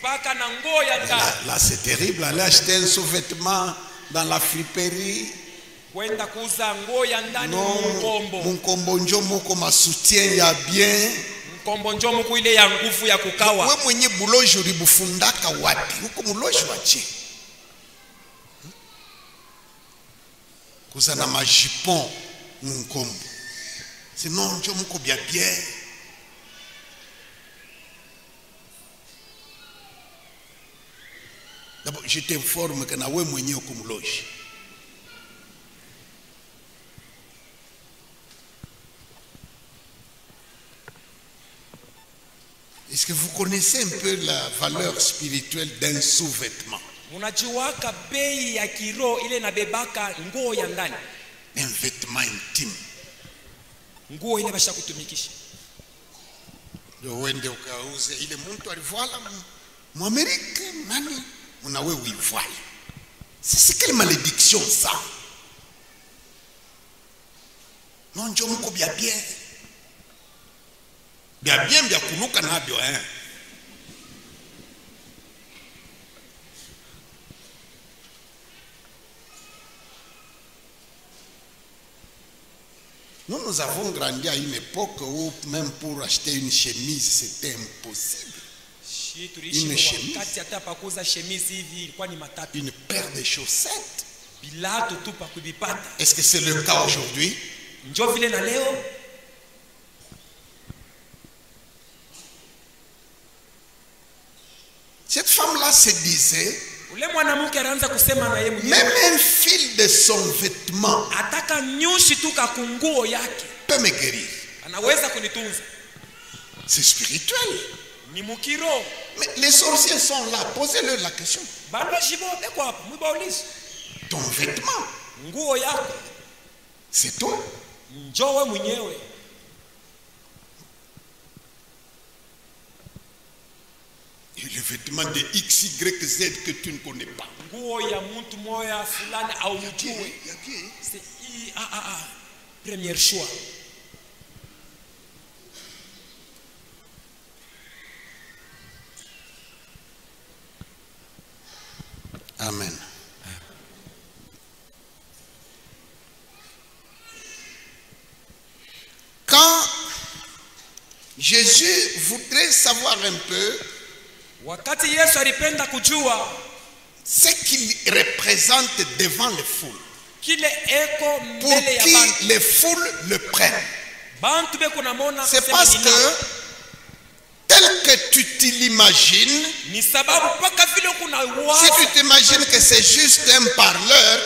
S2: Paka na nguo ya ndani.
S1: Là, c'est terrible. Aller acheter un sous-vêtement dans la friperie.
S2: Kwenda kuuza nguo ya ndani
S1: Non,
S2: mkombo.
S1: mkombo njo moko ma soutien ya bien.
S2: Mkombo njo muku ile ya nguvu ya kukawa.
S1: We mwenye buloji ulibufundaka wapi? Huko muloji wache. Kuza na majipon mkombo. Sinon njo moko bia bien. D'abord, je t'informe que na we mwenye huko muloji. Est-ce que vous connaissez un peu la valeur spirituelle d'un sous-vêtement?
S2: Unajiwaka bei ya kiro ile nabebaka nguo ya ndani.
S1: Un vêtement intime.
S2: Nguo ile basha kutumikisha.
S1: Ndio uende ukauze ile mtu alivala Mwamerika nani una wewe uivale. C'est quelle malédiction ça? Non njo mko bia bien. Bia bien bia kunuka nabyo eh. Nous avons grandi à une époque où même pour acheter une chemise c'était impossible.
S2: Shi tulishi wakati hata pakuza shemizi hivi ilikuwa ni matatu.
S1: Une paire de chaussettes.
S2: Bilato tu pa kubipata.
S1: Est-ce que c'est le cas aujourd'hui?
S2: Njo vile na leo
S1: cette femme-là se disait
S2: ule mwanamke anaanza kusema na yeye mwenyewe,
S1: même un fil de son vêtement
S2: ataka nyushi tu kakunguo yake
S1: peut me guérir.
S2: anaweza kunitunza.
S1: C'est spirituel.
S2: Ni mukiro.
S1: Mais les sorciers sont là. Posez-leur la question.
S2: Baba jibo beko hapo, mubaulize.
S1: Ton vêtement,
S2: Nguo yako
S1: c'est toi.
S2: njowe mwenyewe.
S1: Et le vêtement de X, Y, Z que tu ne connais pas.
S2: Nguo ya mtu moya fulani au mjue.
S1: Il y a bien.
S2: C'est première choix.
S1: Amen. Quand Jésus voudrait savoir un peu
S2: Wakati Yesu alipenda kujua
S1: ce qu'il représente devant les foules,
S2: kile eko
S1: pour
S2: mbele ya
S1: qui
S2: bantu.
S1: les foules le prennent.
S2: Bantu beko namona
S1: C'est parce que tel que tu te l'imagines,
S2: ni sababu paka vile kuna
S1: si
S2: wazo
S1: tu t'imagines que c'est juste un parleur,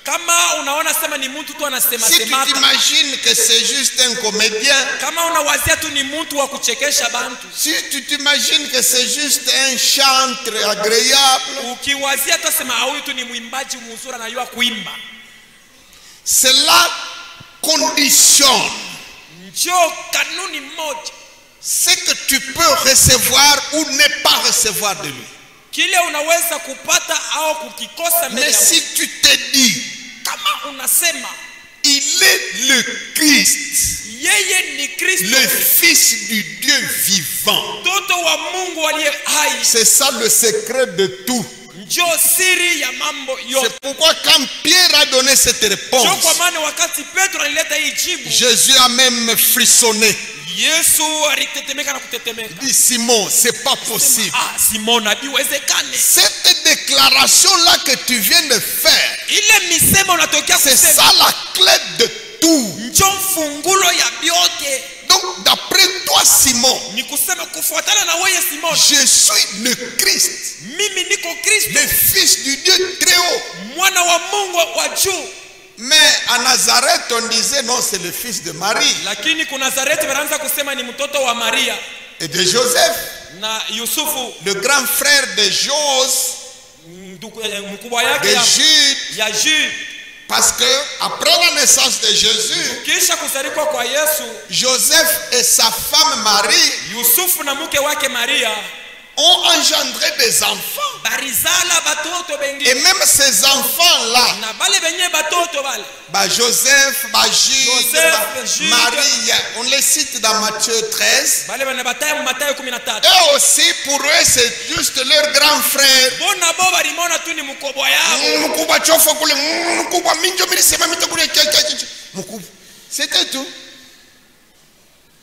S2: kama unaona sema ni mtu tu anasema
S1: si tu
S2: semaka,
S1: t'imagines que c'est juste un comédien,
S2: kama unawazia tu ni mtu wa kuchekesha bantu,
S1: si tu t'imagines que c'est juste un chantre agréable,
S2: ukiwazia tu sema huyu tu ni mwimbaji mzuri anayua kuimba,
S1: cela conditionne
S2: njoo kanuni moja
S1: ce que tu peux recevoir ou ne pas recevoir de lui.
S2: kile unaweza kupata au kukikosa mbele
S1: Mais
S2: ya
S1: si tu te dis,
S2: kama unasema
S1: il est le Christ,
S2: yeye ni Kristo,
S1: le Fils du Dieu vivant,
S2: mtoto wa Mungu aliye hai,
S1: c'est ça le secret de tout.
S2: njoo siri ya mambo yote.
S1: C'est pourquoi quand Pierre a donné cette
S2: Njoo
S1: réponse,
S2: kwa maana wakati Petro alileta hii jibu,
S1: Jésus a même frissonné.
S2: Yesu alitetemeka na kutetemeka.
S1: Il dit, Simon, c'est pas possible.
S2: Simon habiwezekane.
S1: Cette déclaration-là que tu viens de faire,
S2: Ile misemo unatokea
S1: c'est
S2: kusema
S1: ça la clé de tout.
S2: njoo fungulo ya vyote.
S1: Donc, d'après toi, Simon,
S2: Ni kusema kufuatana na wewe Simon,
S1: je suis le Christ,
S2: mimi niko Kristo,
S1: le Fils du Dieu très haut.
S2: mwana wa Mungu wa juu.
S1: Mais à Nazareth, on disait non, c'est le fils de Marie
S2: Lakini kuna Nazareti wanaanza kusema ni mtoto wa Maria
S1: et de Joseph,
S2: na Yusufu,
S1: le grand frère de Jose,
S2: mkubwa
S1: de
S2: yake
S1: Jude.
S2: ya Jude.
S1: Parce que après la naissance de Jésus,
S2: Kisha kusalikwa kwa Yesu,
S1: Joseph et sa femme Marie
S2: Yusufu na mke wake Maria
S1: ont engendré des enfants.
S2: barizala batoto
S1: Et
S2: bengi
S1: même ces enfants-là,
S2: na bale benye batoto bale
S1: Joseph, Jude,
S2: Jude,
S1: Marie, on les cite dans Matthieu 13.
S2: bale bana bataye mu Mathayo 13.
S1: Eux aussi, pour eux, c'est juste leur grand frère.
S2: Bona bo balimona tu ni mkubwa yao.
S1: Mkubwa chofa kule, mkubwa minjo milisema mitakule mkubwa. C'était tout.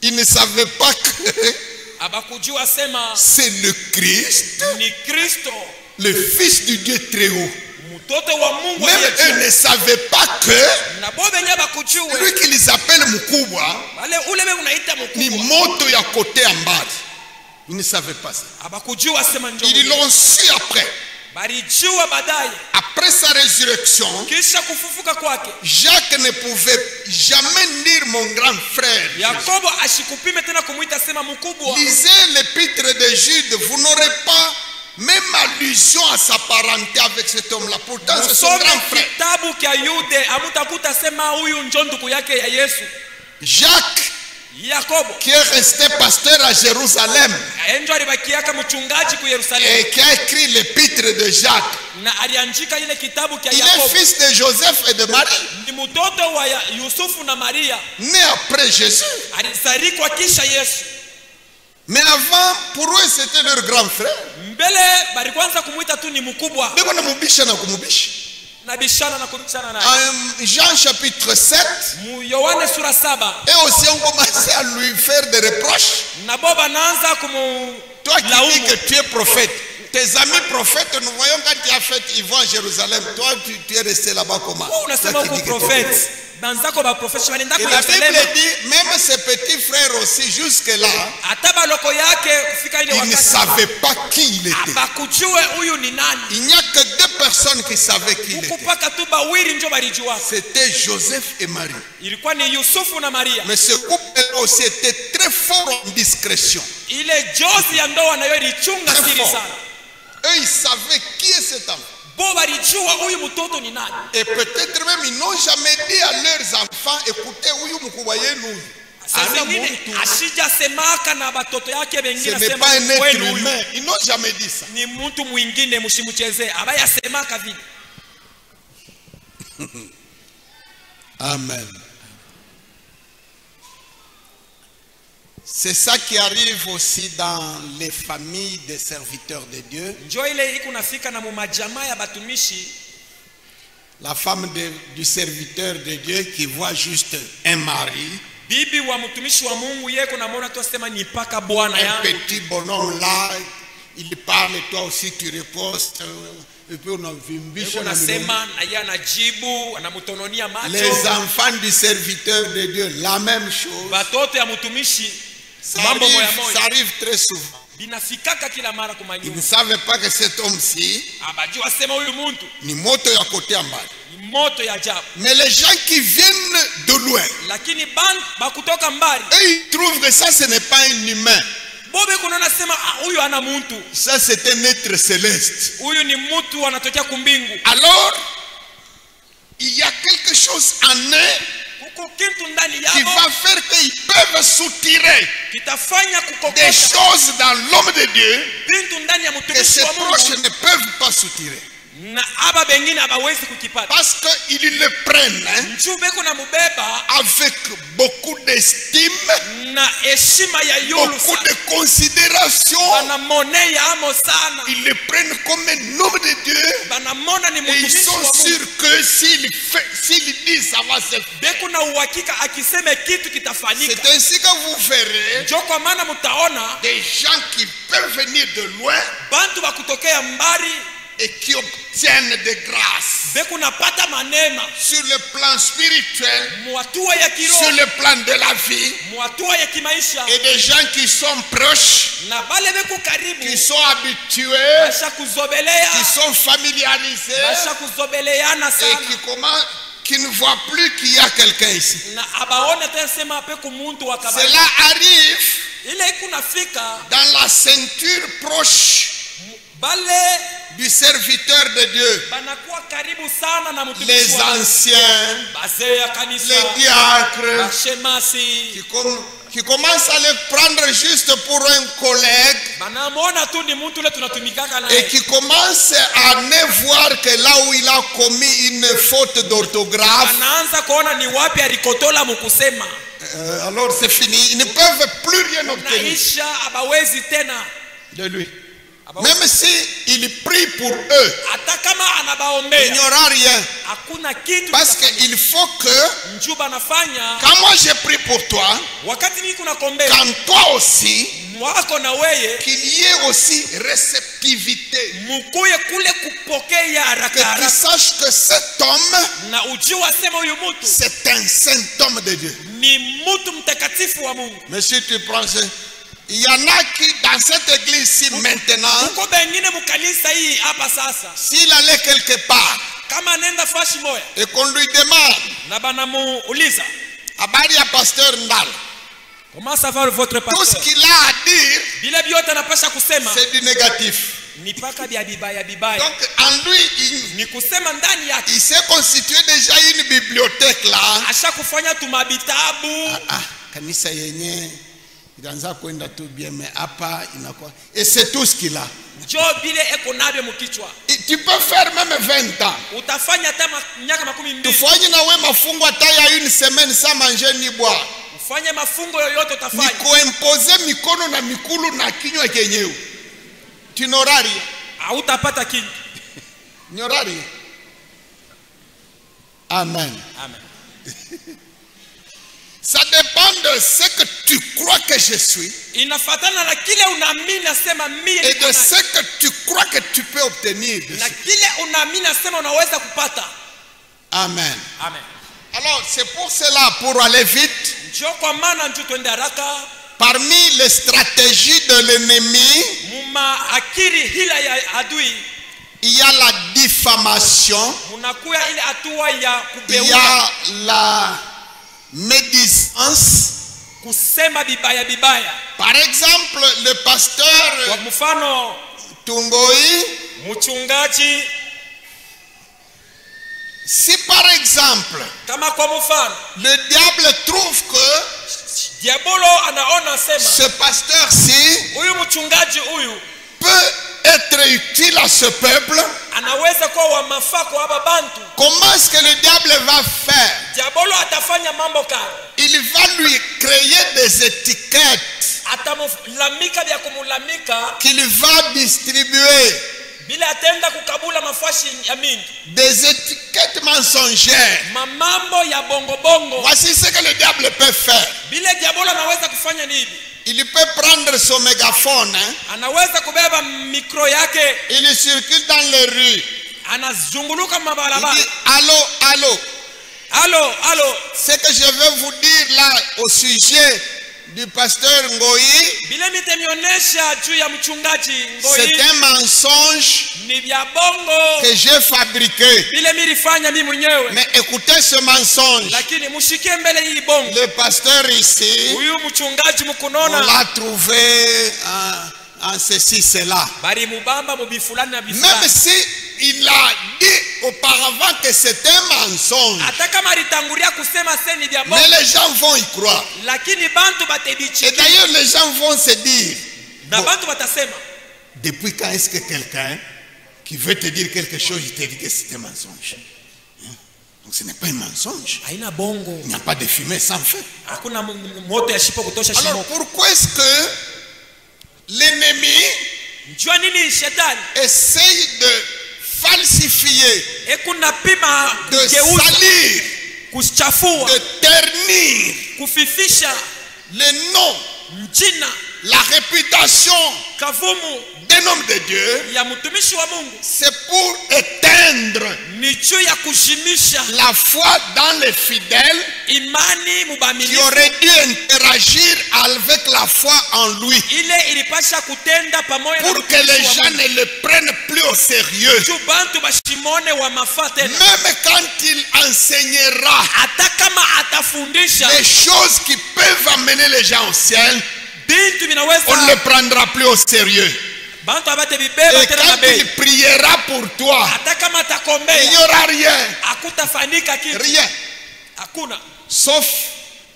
S1: Ils ne savaient pas que
S2: Abakujua sema
S1: c'est le Christ,
S2: ni Kristo,
S1: le Fils du Dieu très haut.
S2: mtoto wa Mungu
S1: Même
S2: aliye
S1: eux ne savaient pas que
S2: na bo benye bakujue
S1: lui qu'ils appellent Mukubwa
S2: bale ule be unaita
S1: ni
S2: mkubwa.
S1: moto ya côté en bas. Ils ne savaient pas ça.
S2: Abakujua sema njoo.
S1: Ils l'ont su après.
S2: Balijua baadaye
S1: Après sa résurrection,
S2: kisha kufufuka kwake.
S1: Jacques ne pouvait jamais dire mon grand frère.
S2: Yakobo ashikupime tena kumuita sema mkubwa.
S1: Lisez l'épître de Jude, vous n'aurez pas même allusion à sa parenté avec cet homme-là. Pourtant, c'est son
S2: Musome
S1: grand frère.
S2: kitabu kya Yude amutakuta sema huyu njo ndugu yake ya Yesu.
S1: Jacques,
S2: Yakobo
S1: qui est resté pasteur à Jérusalem
S2: enjo alibakiaka mchungaji ku Yerusalemu
S1: et qui a écrit l'épître de Jacques,
S2: na aliandika ile kitabu kya
S1: il est
S2: Yakobo.
S1: fils de Joseph et de Marie,
S2: Ni mtoto wa Yusufu na Maria,
S1: né après Jésus.
S2: alizarikwa kisha Yesu.
S1: Mais avant, pour eux, c'était leur grand frère.
S2: Mbele bali kwanza kumuita tu ni mkubwa
S1: Biko na mubisha na kumubisha.
S2: na bishana na kubishana naye.
S1: Jean chapitre 7,
S2: Mu Yohane sura 7
S1: et aussi on commençait à lui faire des reproches.
S2: na boba naanza kumu
S1: Toi qui dis
S2: laumu.
S1: que tu es prophète, tes amis prophètes, nous voyons quand tu as fait, ils vont à Jérusalem. Toi, tu es resté là-bas comment?
S2: Wewe unasema
S1: Toi qui
S2: uko
S1: dis que tu es
S2: prophet. banzako ba profession banenda
S1: Et
S2: ku
S1: la Bible
S2: Yerusalemu.
S1: dit, même ses petits frères aussi, jusque-là,
S2: Hata baloko yake kufika ile
S1: ils ne
S2: wakati
S1: savaient pas qui il était.
S2: abakujue huyu ni nani.
S1: Il n'y a que 2 personnes qui savaient qui il était.
S2: Kupaka tu bawili njo balijua.
S1: C'était Joseph et Marie.
S2: Ilikuwa ni Yusufu na Maria.
S1: Mais ce couple aussi était très fort en discrétion.
S2: Ile jozi ya ndoa nayo ilichunga
S1: Très
S2: siri
S1: fort.
S2: sana.
S1: Eux, ils savaient qui est cet homme.
S2: Bo balijua huyu mtoto ni nani.
S1: Et peut-être même, ils n'ont jamais dit à leurs enfants, écoutez, huyu mkubwa yenu.
S2: Saa zingine ashijasemaka na batoto yake
S1: Ce
S2: bengine
S1: n'est
S2: sema
S1: pas un être
S2: kwenu huyu
S1: humain. Ils n'ont jamais dit ça.
S2: ni mtu mwingine, mshimuchezee. Abayasemaka vile.
S1: Amen. C'est ça qui arrive aussi dans les familles des serviteurs de Dieu.
S2: Njo ile iko nafika na mumajamaa ya batumishi.
S1: La femme du serviteur de Dieu qui voit juste un mari,
S2: Bibi wa mtumishi wa Mungu yeko na mona tu asema ni paka bwana
S1: un
S2: yangu.
S1: petit bonhomme là, il parle, toi aussi tu repostes, et puis on a
S2: Yeko nasema na yeye anajibu, anamutononia macho.
S1: les enfants du serviteur de Dieu, la même chose.
S2: Batoto ya mtumishi
S1: Ça
S2: mambo moya
S1: arrive, ça
S2: moya.
S1: arrive très souvent.
S2: Binafikaka kila mara
S1: Ils
S2: kumanyumba.
S1: ne savaient pas que cet homme-ci,
S2: Abajua asema huyu muntu
S1: ni moto ya kote mbali.
S2: ni moto ya ajabu.
S1: Mais les gens qui viennent de loin,
S2: Lakini bakutoka mbali
S1: eux, ils trouvent que ça, ce n'est pas un humain.
S2: bobe kunaona sema huyu ana muntu.
S1: Ça, c'est un être céleste.
S2: Huyu ni mtu anatokea kumbingu.
S1: Alors, il y a quelque chose en eux
S2: Kuko kitu ndani
S1: qui
S2: yao
S1: va faire qu'ils peuvent soutirer
S2: kitafanya
S1: des
S2: kukokota
S1: choses dans l'homme de Dieu
S2: bintu ndani ya
S1: que
S2: mtumishi
S1: ses
S2: wa
S1: proches
S2: Mungu
S1: ne peuvent pas soutirer.
S2: na aba bengine abawezi kukipata.
S1: Parce qu'ils le prennent
S2: Njube kuna mubeba
S1: avec beaucoup d'estime,
S2: na heshima ya yulu
S1: beaucoup
S2: sana.
S1: de considération.
S2: Banamone ya amo sana.
S1: Ils le prennent comme un homme de Dieu.
S2: Banamona ni
S1: Et ils
S2: mtumishi
S1: sont
S2: wa Mungu.
S1: sûrs que s'il dit, ça va se faire.
S2: Bekuna uhakika akiseme kitu kitafanyika.
S1: C'est ainsi que vous verrez
S2: Njo kwa maana mutaona
S1: des gens qui peuvent venir de loin
S2: bantu bakutokea mbali
S1: et qui obtiennent des grâces
S2: bekuna pata manema
S1: sur le plan spirituel,
S2: muatua ya
S1: sur
S2: kiroho,
S1: le plan de la vie,
S2: muatua ya kimaisha,
S1: et des gens qui sont proches,
S2: na bale beku karibu
S1: qui sont habitués,
S2: basha kuzobelea,
S1: qui sont familiarisés
S2: basha kuzobeleana
S1: et
S2: sana
S1: qui ne voient plus qu'il y a quelqu'un ici.
S2: na abaone tena sema peku muntu wa kabila.
S1: Cela arrive
S2: Ile kunafika
S1: dans la ceinture proche
S2: bale
S1: du serviteur de Dieu.
S2: banakuwa karibu sana na mtumishi
S1: Les
S2: wa Mungu.
S1: anciens,
S2: Bazee ya kanisa,
S1: les diacres,
S2: bashemasi
S1: qui commencent à le prendre juste pour un collègue
S2: banamona tu ni muntu ule tunatumikaka
S1: et
S2: naye,
S1: qui commencent à ne voir que là où il a commis une faute d'orthographe.
S2: anaanza kuona ni wapi alikotola mukusema.
S1: Alors c'est fini. Ils ne peuvent plus rien obtenir
S2: Naisha abawezi tena.
S1: de lui.
S2: Abawezi.
S1: Même si il prie pour eux,
S2: Hata kama
S1: il
S2: anabaombea
S1: n'y aura rien.
S2: hakuna kitu
S1: Parce
S2: kitafanyika.
S1: qu'il faut que,
S2: Njuba anafanya
S1: quand moi je prie pour toi,
S2: wakati mimi kunakombea
S1: quand toi aussi,
S2: mwako na weye
S1: qu'il y ait aussi réceptivité.
S2: mukuye kule kupokea
S1: Que
S2: haraka
S1: tu
S2: haraka
S1: saches que cet homme,
S2: na ujue sema huyu mtu
S1: c'est un saint homme de Dieu.
S2: ni mtu mtakatifu wa Mungu.
S1: Mais si tu prends ça, il y en a qui, dans cette église-ci maintenant,
S2: Huko bengine mukanisa hii hapa sasa,
S1: s'il allait quelque part
S2: kama nenda fashi moya
S1: et qu'on lui demande,
S2: na banamuuliza
S1: habari ya pasteur Ndala,
S2: comment ça va votre
S1: tout ce
S2: pasteur,
S1: qu'il a à dire,
S2: bila vyote anapasha kusema
S1: c'est du négatif.
S2: ni paka vya bibaya bibaya,
S1: Donc en lui,
S2: ni kusema ndani yake
S1: il s'est constitué déjà une bibliothèque là.
S2: asha kufanya tumabitabu.
S1: Kanisa yenye itaanza kwenda tu bien, mais hapa inakuwa, et c'est tout ce qu'il a.
S2: Njo bile eko nabyo mukichwa,
S1: Et tu peux faire même 20 ans.
S2: utafanya hata miaka 12,
S1: Tufanye na we mafungo hata ya une semaine sans manger ni boire.
S2: ufanye mafungo yoyote
S1: Ni
S2: utafanya,
S1: kuimpose mikono na mikulu na kinywa kenyewe. Tu n'auras rien.
S2: hautapata kingi.
S1: Tu n'auras rien. Amen.
S2: Amen.
S1: Ça dépend de ce que tu crois que je suis
S2: Inafatana na kile unaamini nasema mimi
S1: et
S2: niko
S1: de
S2: nayo,
S1: ce que tu crois que tu peux obtenir.
S2: na kile unaamini nasema unaweza kupata.
S1: Amen.
S2: Amen.
S1: Alors c'est pour cela, pour aller vite,
S2: Njo kwa maana njo twende haraka.
S1: parmi les stratégies de l'ennemi,
S2: Muma akiri hila ya adui,
S1: il y a la diffamation,
S2: munakuya ile hatua ya
S1: il y
S2: kubeua,
S1: a la médisance.
S2: kusema bibaya bibaya.
S1: Par exemple, le
S2: Kwa
S1: pasteur
S2: mfano
S1: Tungoi,
S2: mchungaji,
S1: si par exemple,
S2: kama kwa mfano
S1: le diable trouve que
S2: diabolo anaona sema
S1: ce pasteur-ci
S2: huyu mchungaji huyu
S1: peut être utile à ce peuple,
S2: anaweza kuwa wa mafaa kwa hapa bantu,
S1: comment est-ce que le diable va faire?
S2: diabolo atafanya mambo kama
S1: Il va lui créer des étiquettes
S2: atamulamika vya kumulamika,
S1: qu'il va distribuer,
S2: bila atenda kukabula mafashi ya mingi,
S1: des étiquettes mensongères.
S2: mamambo ya bongo bongo.
S1: Voici ce que le diable peut faire.
S2: Bila diabolo anaweza kufanya nini?
S1: Il peut prendre son mégaphone, hein,
S2: Anaweza kubeba mikro yake,
S1: il circule dans les rues,
S2: anazunguluka
S1: il
S2: mabarabara,
S1: dit allô, allô.
S2: alo alo,
S1: Ce que je vais vous dire là au sujet du pasteur Ngoi,
S2: bila mitemionesha juu ya mchungaji
S1: c'est
S2: Ngoi
S1: un mensonge
S2: ni vya bongo,
S1: que j'ai fabriqué.
S2: bila milifanya mimi mwenyewe.
S1: Mais écoutez ce mensonge.
S2: Lakini mushikie mbele hii bongo.
S1: Le pasteur ici,
S2: Huyu mchungaji
S1: on
S2: mkunona
S1: l'a trouvé en ceci, cela.
S2: bari mubamba mubifulani na
S1: Même
S2: bifulani.
S1: si il a dit auparavant que c'était un mensonge,
S2: Hata kama alitangulia kusema seni vya
S1: mais
S2: bongo,
S1: les gens vont y croire.
S2: lakini bantu
S1: Et
S2: batebichiki
S1: d'ailleurs, les gens vont se dire,
S2: na
S1: bon,
S2: bantu batasema,
S1: depuis quand est-ce que quelqu'un qui veut te dire quelque chose, il te dit que c'est un mensonge? Hein? Donc ce n'est pas un mensonge.
S2: haina bongo,
S1: Il n'y a pas de fumée sans feu.
S2: hakuna moto ya shipo kutosha
S1: Alors
S2: shimo.
S1: pourquoi est-ce que l'ennemi
S2: Njua nini shetani
S1: essaye de falsifier,
S2: ekuna pima
S1: de
S2: kugeuza,
S1: salir,
S2: kuchafua,
S1: de ternir
S2: kufifisha
S1: le nom,
S2: mjina,
S1: la réputation
S2: kavumu
S1: d'un homme de Dieu?
S2: ya mtumishi wa Mungu?
S1: C'est pour éteindre
S2: Ni juu ya kushimisha
S1: la foi dans les fidèles
S2: imani
S1: qui
S2: mubamilifu
S1: auraient dû interagir avec la foi en lui,
S2: ile ilipasha kutenda pamoja na
S1: pour que les
S2: mtumishi wa
S1: gens
S2: Mungu.
S1: ne le prennent plus au sérieux.
S2: Juu bantu bashimone wa mafaa tena,
S1: Même quand il enseignera
S2: hata kama atafundisha
S1: les choses qui peuvent amener les gens au ciel,
S2: bintu
S1: on ne
S2: vinaweza
S1: le prendra plus au sérieux.
S2: bantu abate bibeba
S1: Et
S2: tena na
S1: quand
S2: bei,
S1: il priera pour toi,
S2: hata kama
S1: il n'y
S2: atakombea
S1: aura rien.
S2: hakutafanika kitu,
S1: Rien.
S2: hakuna.
S1: Sauf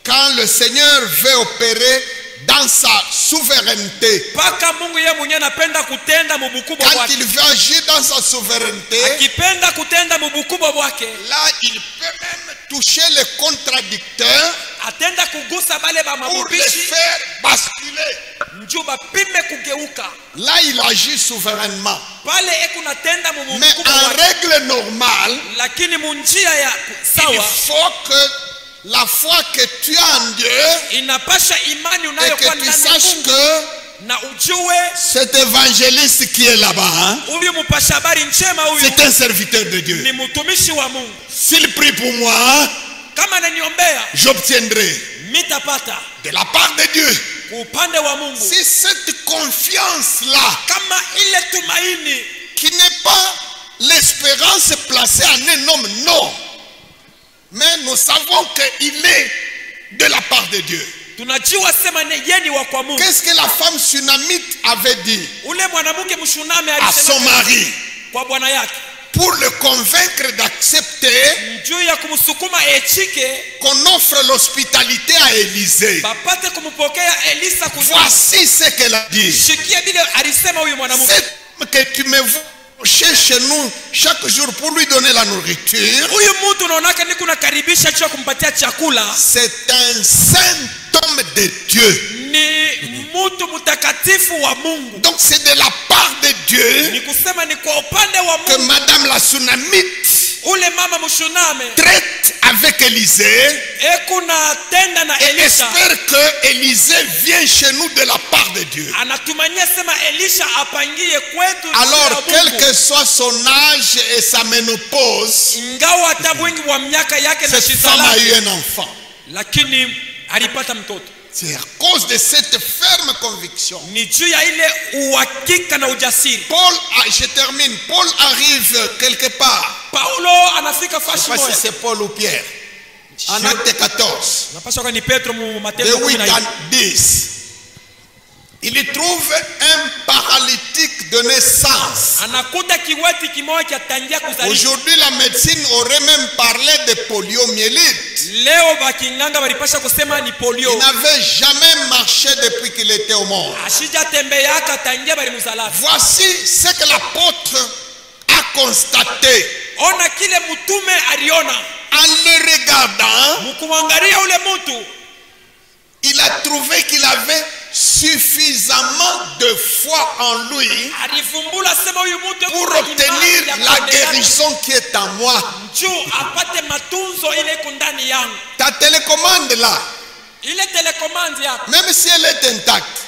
S1: quand le Seigneur veut opérer dans sa souveraineté.
S2: Paka Mungu yeye mwenyewe anapenda kutenda mubukubwa
S1: Quand
S2: bwake,
S1: il veut agir dans sa souveraineté,
S2: akipenda kutenda mubukubwa bwake,
S1: là, il peut même toucher les contradicteurs
S2: atenda kugusa bale ba
S1: pour les
S2: mamubishi
S1: faire basculer.
S2: njuu bapime kugeuka.
S1: Là, il agit souverainement.
S2: Pale ekunatenda
S1: Mais
S2: mubukubwa
S1: en
S2: bwake,
S1: règle normale,
S2: lakini munjia ya
S1: il
S2: sawa
S1: faut que la foi que tu as en Dieu
S2: inapasha imani
S1: et
S2: unayokuwa
S1: que tu
S2: ndani ya
S1: saches
S2: Mungu,
S1: que
S2: na ujue
S1: cet évangéliste qui est là-bas, hein,
S2: huyu mpasha habari njema huyu
S1: c'est un serviteur de Dieu.
S2: ni mtumishi wa Mungu.
S1: S'il prie pour moi, hein,
S2: Kama ananiombea
S1: j'obtiendrai
S2: mitapata
S1: de la part de Dieu.
S2: kwa upande wa Mungu.
S1: C'est cette confiance-là
S2: Kama ile tumaini
S1: qui n'est pas l'espérance placée en un homme, non. Mais nous savons qu'il est de la part de Dieu.
S2: tunajua sema ni yeye ni wa kwa Mungu.
S1: Qu'est-ce que la femme sunamite avait dit
S2: Ule mwanamke mshuname
S1: à son
S2: alisema
S1: mari
S2: kwa bwana yake
S1: pour le convaincre d'accepter
S2: juu ya kumsukuma echike
S1: qu'on offre l'hospitalité à Élisée?
S2: bapate kumpokea Elisa kuzua.
S1: Voici ce qu'elle a dit.
S2: Shikia bile alisema huyu mwanamke,
S1: Cet homme que tu me vois chez nous chaque jour pour lui donner la nourriture,
S2: huyu mtu unaonaka niko nakaribisha juu ya kumpatia chakula,
S1: c'est un saint homme de Dieu.
S2: ni mtu mtakatifu wa Mungu.
S1: Donc c'est de la part de Dieu
S2: Ni kusema ni kwa upande wa
S1: que
S2: Mungu
S1: Madame la Sunamite
S2: ule mama mshuname
S1: traite avec Élisée
S2: ekuna tenda na
S1: et
S2: Elisha
S1: espère que Élisée vienne chez nous de la part de Dieu.
S2: anatumania sema Elisha apangie kwetu.
S1: Alors, quel que soit son âge et sa ménopause,
S2: ingawa hata wingi wa miaka yake na
S1: cette femme a eu
S2: shizala
S1: un enfant.
S2: lakini alipata mtoto.
S1: C'est à cause de cette ferme conviction.
S2: Ni juu ya ile uhakika na ujasiri.
S1: Paul, je termine. Paul arrive quelque part.
S2: Paulo anafika
S1: Je
S2: fashi
S1: ne sais pas
S2: moja.
S1: si c'est Paul ou Pierre. En acte 14.
S2: Napaswa kwa ni Petro mu
S1: De
S2: Matendo
S1: 8 à
S2: 10.
S1: 10. Il y trouve un paralytique de naissance.
S2: Anakuta kiwete kimoja kitangia kuzalisha.
S1: Aujourd'hui, la médecine aurait même parlé de poliomyélite.
S2: Leo bakinganga walipasha kusema ni
S1: Il
S2: polio.
S1: n'avait jamais marché depuis qu'il était au monde.
S2: Ashija tembeaka tangia bali msalaba.
S1: Voici ce que l'apôtre a constaté.
S2: Ona kile mtume aliona.
S1: En le regardant,
S2: Mkumwangalia ule mtu,
S1: il a trouvé qu'il avait suffisamment de foi en lui
S2: alifumbula sema huyu mtu
S1: pour obtenir la guérison qui est en moi.
S2: Njoo apate matunzo ile iko ndani yangu.
S1: Ta télécommande là,
S2: Ile telekomandi yako
S1: même si elle est intacte,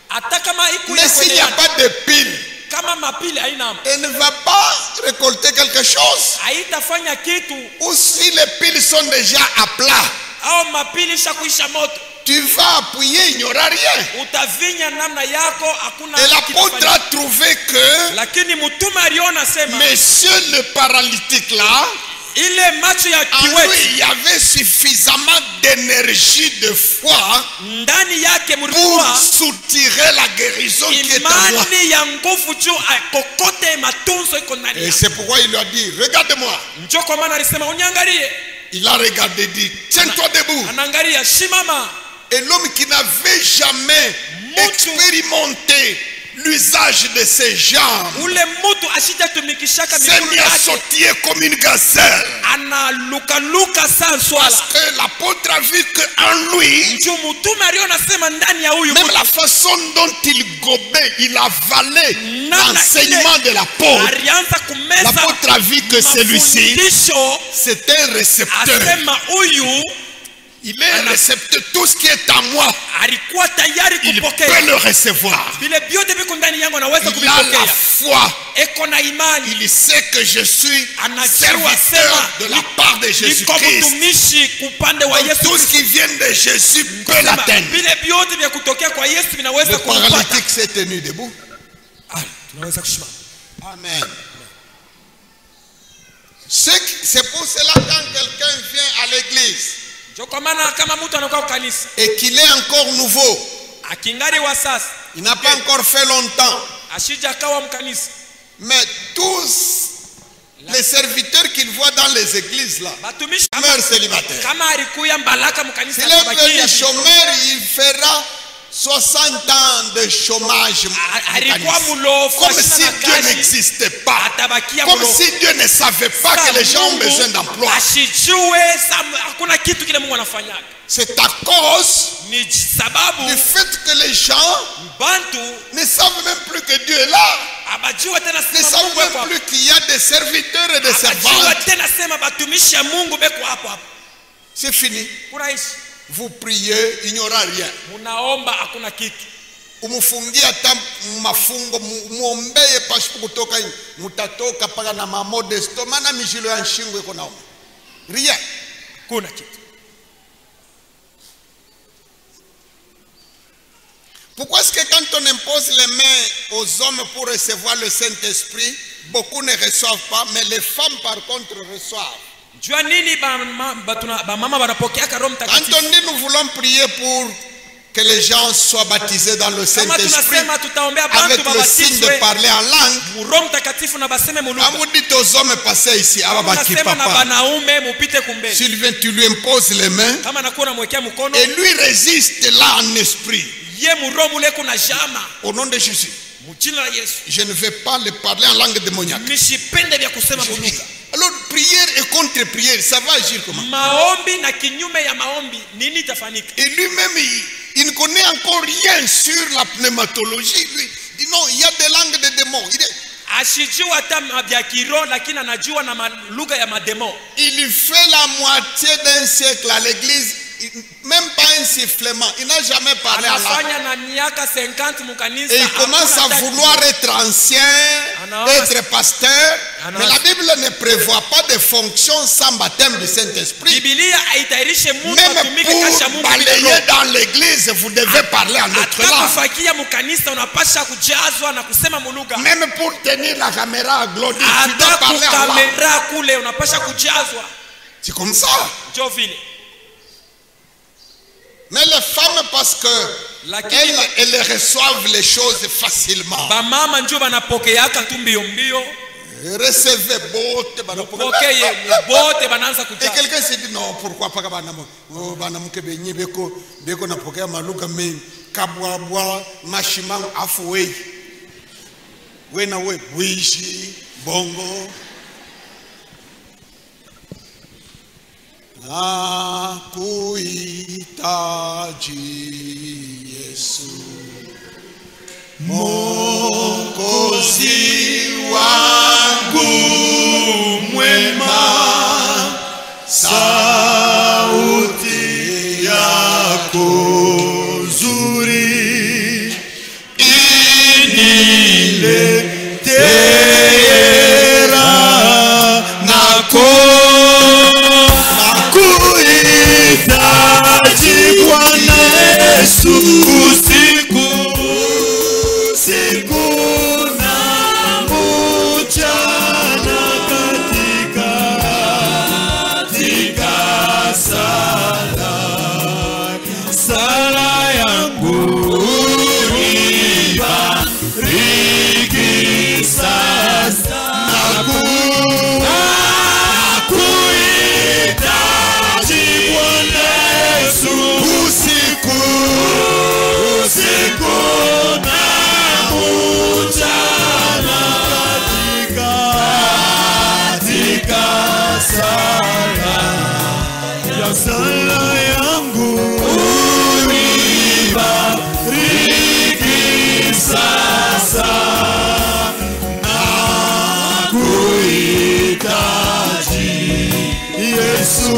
S2: hata kama iko
S1: mais s'il n'y a pas de pile,
S2: kama mapili haina
S1: elle ne va pas récolter quelque chose.
S2: haitafanya kitu,
S1: Ou si les piles sont déjà à plat,
S2: au mapili shakuisha moto,
S1: tu vas appuyer, il n'y aura rien.
S2: utavinya namna yako hakuna.
S1: Et l'apôtre a trouvé que
S2: Lakini mtume aliona sema
S1: monsieur le paralytique là,
S2: ile macho ya
S1: en lui,
S2: kiwete
S1: il y avait suffisamment d'énergie, de foi
S2: ndani yake
S1: pour
S2: mlikuwa
S1: soutirer la guérison qui est en moi.
S2: imani ya nguvu juu kokote matunzo iko ndani
S1: Et
S2: yako.
S1: c'est pourquoi il lui a dit, regarde-moi.
S2: Njoo kwa maana alisema uniangalie.
S1: Il a regardé, dit, tiens-toi debout.
S2: Anaangalia shimama.
S1: Et l'homme qui n'avait jamais expérimenté l'usage de ses jambes
S2: Ule mtu asitatumikishaka
S1: s'est
S2: mikono
S1: mis à
S2: yake
S1: sautiller comme une gazelle.
S2: analukaluka sana swala.
S1: Parce que l'apôtre a vu qu'en lui,
S2: Njoo mtume aliona sema ndani ya huyu
S1: même
S2: mtu
S1: la façon dont il gobait, il avalait
S2: Namna
S1: l'enseignement de l'apôtre,
S2: alianza kumeza
S1: l'apôtre a vu que celui-ci,
S2: mafundisho,
S1: c'est un récepteur.
S2: asema huyu
S1: Il est un récepteur. Tout ce qui est en moi,
S2: alikuwa tayari
S1: il
S2: kupokea
S1: peut le recevoir.
S2: vile vyote viko ndani yangu, anaweza
S1: Il a la
S2: kuvipokea.
S1: foi.
S2: Eko na imani,
S1: Il sait que je suis
S2: anajua
S1: serviteur
S2: sema
S1: de la part de
S2: niko
S1: Jésus-Christ.
S2: mtumishi kupande wa
S1: Donc,
S2: Yesu
S1: tout ce
S2: Kristo.
S1: qui vient de Jésus peut
S2: Sema,
S1: l'atteindre.
S2: vile vyote vya kutokea kwa Yesu
S1: Le
S2: vinaweza kumpata.
S1: paralytique s'est tenu debout.
S2: Tunaweza kusimama.
S1: Amen. C'est pour cela quand quelqu'un vient à l'église
S2: Ndio kwa maana kama mtu anakuwa kwa kanisa
S1: et qu'il est encore nouveau,
S2: akingari wa sasa,
S1: il n'a pas encore fait longtemps,
S2: ashija kawa mkanisa,
S1: mais tous les serviteurs qu'il voit dans les églises là
S2: batumishi
S1: meurent célibataires.
S2: kama alikuya mbalaka mkanisa
S1: S'il est
S2: atabakia
S1: venu chômeur, il fera 60 ans de chômage.
S2: alikuwa mulofu
S1: Comme
S2: ashina
S1: si
S2: na
S1: Dieu
S2: kazi,
S1: n'existait pas.
S2: atabakia
S1: Comme
S2: mulofu.
S1: si Dieu ne savait pas que les gens ont besoin d'emploi.
S2: Asijue hakuna kitu kile Mungu anafanyaga.
S1: C'est à cause
S2: Ni sababu
S1: du fait que les gens
S2: bantu
S1: ne savent même plus que Dieu est là.
S2: abajua tena
S1: Ne
S2: sema
S1: savent
S2: Mungu yuko
S1: même
S2: hapo.
S1: plus qu'il y a des serviteurs et des
S2: Abajua
S1: servantes.
S2: tena sema batumishi ya Mungu beko hapo hapo.
S1: C'est fini.
S2: Kunaishi
S1: Vous priez, il n'y aura rien.
S2: munaomba hakuna kitu.
S1: Umufungie hata mafungo, muombeye pasipo kutoka nje, mutatoka paka na mamodesto, maana mijilo ya nshingo iko naoma. Rien.
S2: Kuna kitu.
S1: Pourquoi est-ce que quand on impose les mains aux hommes pour recevoir le Saint-Esprit, beaucoup ne reçoivent pas, mais les femmes par contre reçoivent?
S2: Jua nini ba mama wanapokea Roho
S1: Quand
S2: Mtakatifu?
S1: on dit nous voulons prier pour que les gens soient baptisés dans le
S2: Kama
S1: Saint-Esprit,
S2: tunasema tutaombea
S1: avec
S2: bantu
S1: le signe de
S2: babatizwe
S1: parler en langue,
S2: Roho Mtakatifu na baseme
S1: quand
S2: mulugha.
S1: vous dites aux hommes passez ici, ababaki
S2: Tunasema na
S1: papa,
S2: banaume mupite kumbele.
S1: Sylvain, tu lui imposes les mains,
S2: Kama nakuwa namwekea mkono,
S1: et lui résiste là en esprit.
S2: ye muroho mule kuna jama.
S1: Au nom de Jésus,
S2: Mjina la Yesu.
S1: je ne vais pas le parler en langue démoniaque.
S2: Msipende vya kusema mulugha.
S1: Alors, prière et contre-prière, ça va agir comment?
S2: Maombi na kinyume ya maombi nini itafanyika?
S1: Et lui-même, il ne connaît encore rien sur la pneumatologie. Lui, il dit non, il y a des langues de démons.
S2: Ashijua hata vya kiroho lakini anajua na lugha ya mademo.
S1: Il fait la moitié d'un siècle à l'église, même pas un sifflement. Il n'a jamais parlé à
S2: Anafanya na miaka 50 mukanisa.
S1: Et il commence à vouloir être ancien, être pasteur. Mais la Bible ne prévoit pas de fonction sans baptême du Saint-Esprit. Même pour balayer dans l'église, vous devez parler en autre langue. Même pour tenir la caméra à gloire, tu dois parler en langue. C'est comme ça. Mais les femmes, parce que elles reçoivent les choses facilement. Recevez bote. Et quelqu'un s'est dit non, pourquoi pas banamuke benye beko napokea maluka me kabwa mashimang afwe. Wena we wishi bongo. Nakuhitaji Yesu, Mwokozi wangu mwema, sauti yako nzuri iniletea nako. Bwana Yesu usiku na mchana katika sala yangu ibariki sasa nakuhitaji Bwana Yesu usiku na mchana katika sala yangu unibariki sasa nakuhitaji Yesu.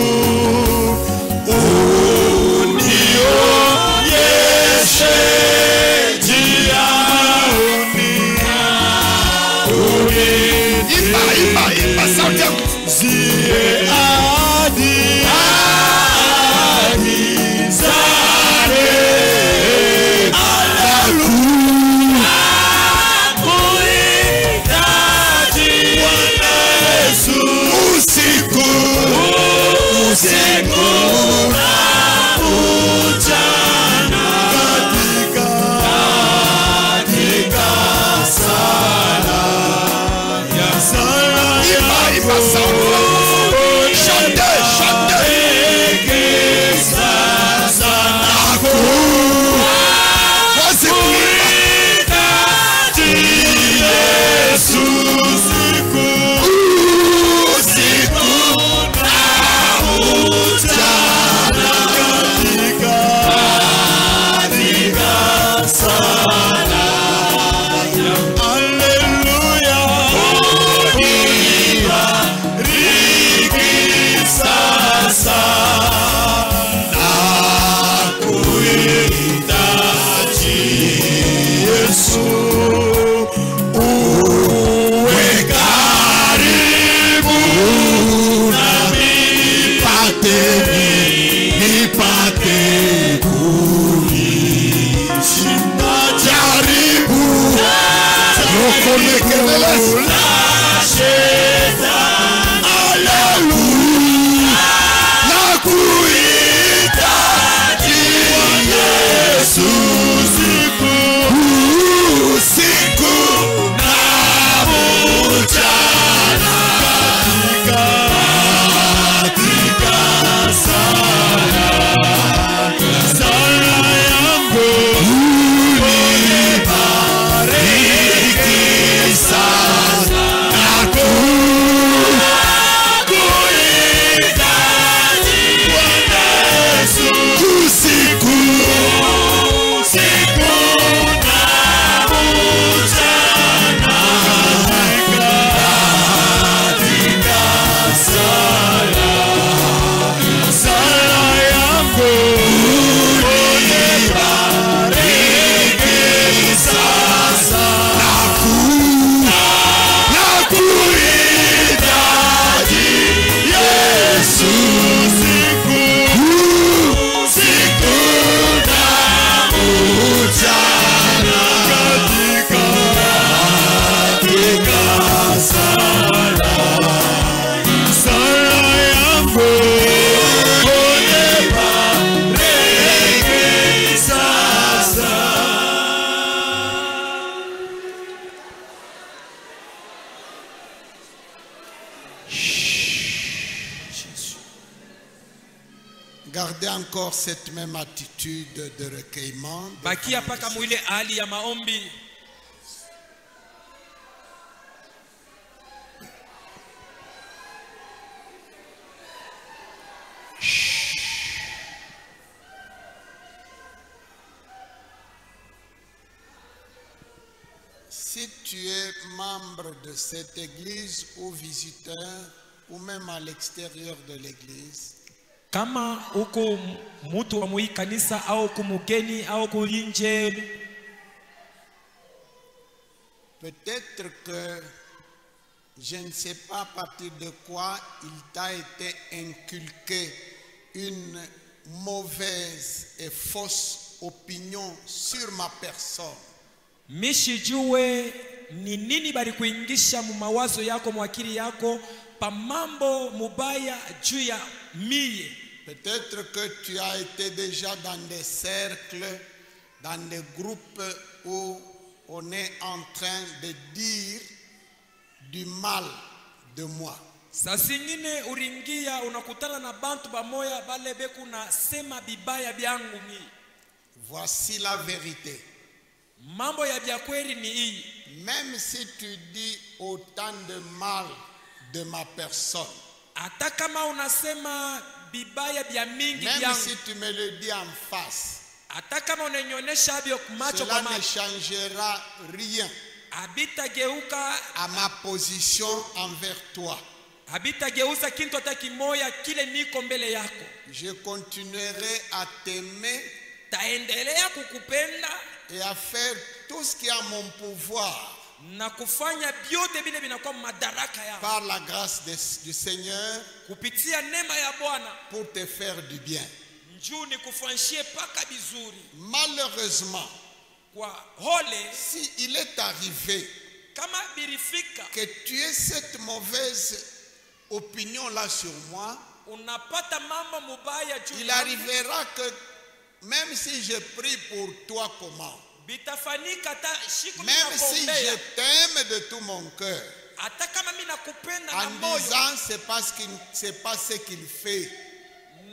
S3: Sasa
S1: Gardez encore cette même attitude de recueillement.
S2: bakia paka mwile hali ya maombi.
S1: Si tu es membre de cette église ou visiteur ou même à l'extérieur de l'église,
S2: Kama uko mutu wa mui kanisa au kumugeni au kulinje,
S1: peut-être que je ne sais pas à partir de quoi il t'a été inculqué une mauvaise et fausse opinion sur ma personne.
S2: mishijue ni nini bali kuingisha mu mawazo yako mwakili yako pa mambo mubaya juu ya mie.
S1: Peut-être que tu as été déjà dans des cercles, dans des groupes où on est en train de dire du mal de moi.
S2: Sasa nyingine uringia unakutana na bantu bamoya bale beku na sema bibaya byangu mi.
S1: Voici la vérité.
S2: Mambo ya bya kweli ni hii.
S1: Même si tu dis autant de mal de ma personne,
S2: Hata kama unasema bibaya bya mingi
S1: même
S2: byangu,
S1: si tu me le dis en face,
S2: hata kama unanyonyesha byo macho
S1: cela
S2: kwa
S1: ne
S2: macho,
S1: changera rien
S2: habitageuka
S1: à ma position envers toi.
S2: habitageuza kintu hata kimoya kile niko mbele yako.
S1: Je continuerai à t'aimer
S2: Taendelea kukupenda
S1: et à faire tout ce qui est à mon pouvoir
S2: na kufanya byote bile binakuwa madaraka yako
S1: par la grâce du Seigneur
S2: kupitia neema ya Bwana
S1: pour te faire du bien.
S2: njoo nikufanyishie paka bizuri.
S1: Malheureusement,
S2: Kwa hole
S1: si il est arrivé
S2: kama birifika
S1: que tu aies cette mauvaise opinion-là sur moi,
S2: unapata mambo mubaya juu
S1: il
S2: yangu,
S1: arrivera que même si je prie pour toi comment,
S2: bitafanika hata siku
S1: même si je
S2: ninakuombea,
S1: t'aime de tout mon cœur,
S2: hata kama mimi nakupenda na
S1: en
S2: moyo
S1: disant c'est pas ce qu'il fait,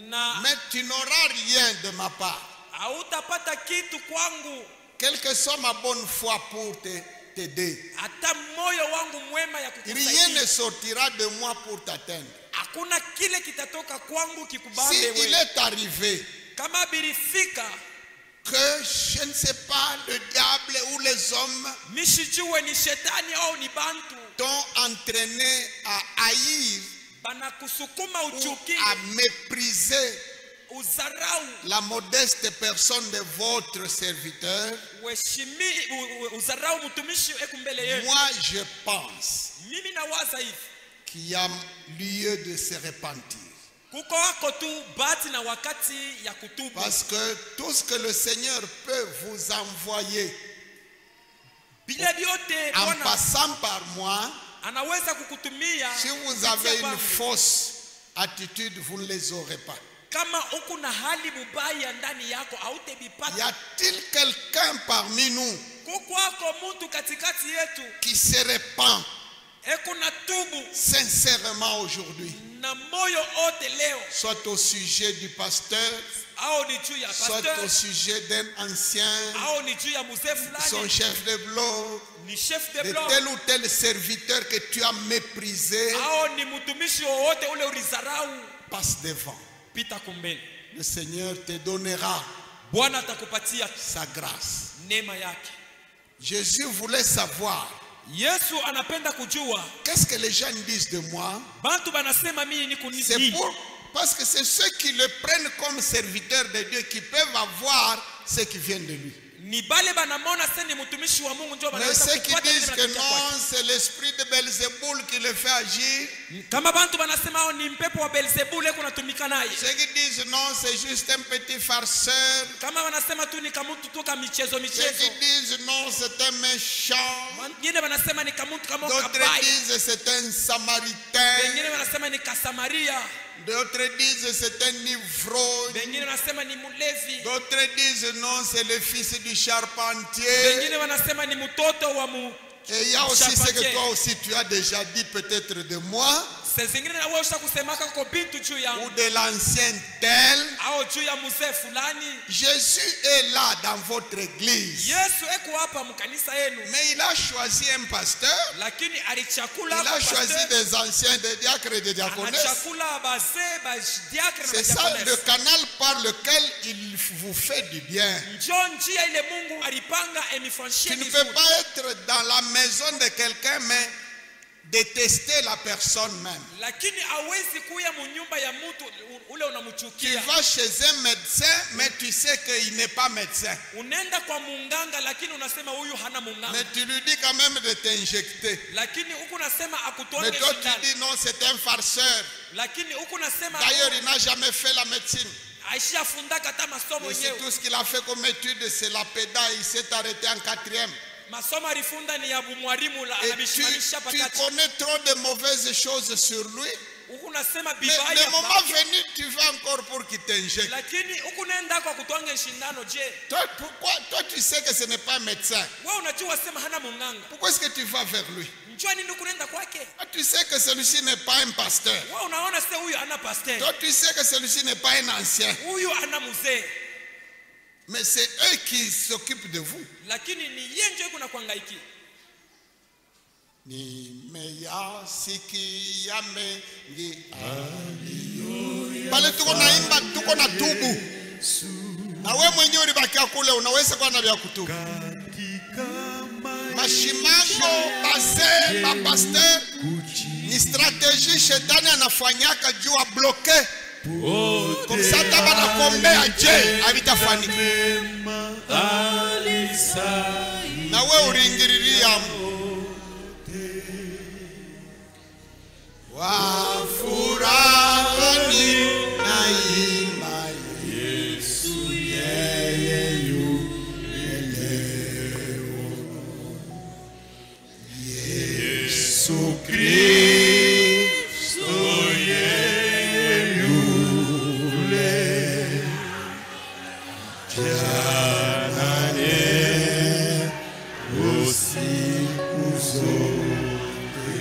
S2: na
S1: mais tu n'auras rien de ma part.
S2: hautapata kitu kwangu,
S1: Quelle que soit ma bonne foi pour t'aider,
S2: hata moyo wangu mwema ya
S1: rien
S2: kukusaidia.
S1: ne sortira de moi pour t'atteindre.
S2: Hakuna kile kitatoka kwangu
S1: Si
S2: kikubambe
S1: il
S2: wewe.
S1: est arrivé
S2: Kama birifika
S1: que je ne sais pas, le diable ou les hommes
S2: mishijue ni shetani au ni bantu
S1: t'ont entraîné à haïr
S2: banakusukuma
S1: ou
S2: uchukie
S1: à mépriser
S2: uzarau
S1: la modeste personne de votre serviteur,
S2: uzarau mtumishi eku mbele yenu.
S1: moi je pense
S2: Mimi nawaza hivi,
S1: qu'il y a lieu de se repentir.
S2: kuko wako tu bahati na wakati ya kutubu,
S1: Parce que tout ce que le Seigneur peut vous envoyer
S2: bile byote
S1: en
S2: Bwana
S1: passant par moi,
S2: anaweza kukutumia.
S1: si vous
S2: kupitia
S1: avez une
S2: kwangu.
S1: fausse attitude, vous ne les aurez pas.
S2: Kama uko na hali mubaya ndani yako
S1: Y
S2: hautebipata.
S1: a-t-il quelqu'un parmi nous
S2: Kuko wako mtu katikati yetu
S1: qui se répand
S2: eko na tubu
S1: sincèrement aujourd'hui,
S2: na moyo ote leo,
S1: soit au sujet du pasteur,
S2: au ni juu ya
S1: soit
S2: pasteur,
S1: au sujet d'un ancien,
S2: au ni juu ya mzee
S1: son
S2: fulani,
S1: chef de bloc,
S2: ni chef de
S1: de
S2: bloc,
S1: tel ou tel serviteur que tu as méprisé,
S2: au ni mtumishi wowote ule ulizarau,
S1: passe devant.
S2: pita kumbele.
S1: Le Seigneur te donnera
S2: Bwana atakupatia
S1: sa grâce.
S2: neema yake.
S1: Jésus voulait savoir
S2: Yesu anapenda kujua
S1: qu'est-ce que les gens disent de moi.
S2: bantu banasema mimi niko
S1: C'est
S2: nini.
S1: parce que c'est ceux qui le prennent comme serviteur de Dieu qui peuvent avoir ce qui vient de lui.
S2: Ni bale banamona sasa ni mtumishi wa Mungu ndio
S1: Mais
S2: banaweza
S1: ceux qui
S2: kupata
S1: disent
S2: kile
S1: que
S2: kinachotaka kwake.
S1: non, c'est l'esprit de Belzéboul qui le fait agir.
S2: Kama bantu banasema hao ni mpepo wa Beelzebul eko natumika naye.
S1: Ceux qui disent non, c'est juste un petit farceur.
S2: Kama wanasema tu ni kamutu tu kama michezo
S1: Ceux qui
S2: michezo.
S1: disent non, c'est un méchant.
S2: Wengine wanasema ni kamutu kama
S1: D'autres
S2: kabaya.
S1: disent c'est un samaritain.
S2: Wengine wanasema ni kasamaria.
S1: D'autres disent c'est un ivrogne.
S2: Wengine wanasema ni mulevi.
S1: D'autres disent non, c'est le fils du charpentier.
S2: Wengine wanasema ni mtoto wa
S1: Et il y a aussi ce que
S2: Chapake.
S1: toi aussi tu as déjà dit peut-être de moi,
S2: Saa zingine na wewe ushakusemaka kwa bintu juu
S1: ou
S2: yangu
S1: de l'ancien tel.
S2: au juu ya mzee fulani.
S1: Jésus est là dans votre église.
S2: Yesu eko hapa mkanisa yenu,
S1: Mais il a choisi un pasteur.
S2: lakini alichakula
S1: Il a choisi des anciens, des diacres et des diaconesses.
S2: anachakula bazee badiakre na
S1: C'est ça le
S2: badiakonesi.
S1: canal par lequel il vous fait du bien.
S2: Njoo njia ile Mungu alipanga
S1: Tu
S2: emifanyishie
S1: ne
S2: vizuri.
S1: peux pas être dans la maison de quelqu'un mais détester la personne même.
S2: Lakini hawezi kuya munyumba ya mtu ule
S1: Tu
S2: unamchukia.
S1: vas chez un médecin mais tu sais qu'il n'est pas médecin.
S2: Unaenda kwa munganga lakini unasema huyu hana
S1: Mais
S2: munganga.
S1: tu lui dis quand même de t'injecter.
S2: Lakini huku nasema
S1: Mais
S2: akutonge
S1: toi tu
S2: shindano.
S1: dis non, c'est un farceur.
S2: Lakini huku nasema
S1: D'ailleurs, il n'a jamais fait la médecine.
S2: aishafundaka hata masomo
S1: Mais c'est
S2: yenyewe.
S1: tout ce qu'il a fait comme étude, c'est la pédale. Il s'est arrêté en 4e.
S2: Masomo alifunda ni ya mwalimu la
S1: Et
S2: anabishmanisha
S1: tu
S2: pakati.
S1: connais trop de mauvaises choses sur lui.
S2: Huku nasema
S1: Mais
S2: bibaya.
S1: le moment venu, tu vas encore pour qu'il t'injecte.
S2: Lakini huku nenda kwa kutonge shindano. Je,
S1: Toi, tu sais que ce n'est pas un médecin.
S2: wewe unajua sema hana munganga.
S1: Pourquoi est-ce que tu vas vers lui?
S2: Njoo nini kunenda kwake?
S1: Toi, tu sais que celui-ci n'est pas un pasteur.
S2: Wewe unaona sasa huyu ana pasteur.
S1: Toi, tu sais que celui-ci n'est pas un ancien.
S2: Huyu ana mzee.
S1: Mais c'est eux qui s'occupent de vous.
S2: Lakini ni yeye ndio kuna kuhangaiki.
S1: Nimeyasikia mengi pale tuko naimba, tuko na tubu, na we mwenyewe ulibakia kule, unaweza kuwa na vya kutubu. Mashimango base mapaster ni strategie shetani anafanyaka juu abloke komsa taba na kombea je habitafanyika na we uringiriria wafurani na imani Yesu yeye yuleo Yesu Kristo yeye yule jana usiku zote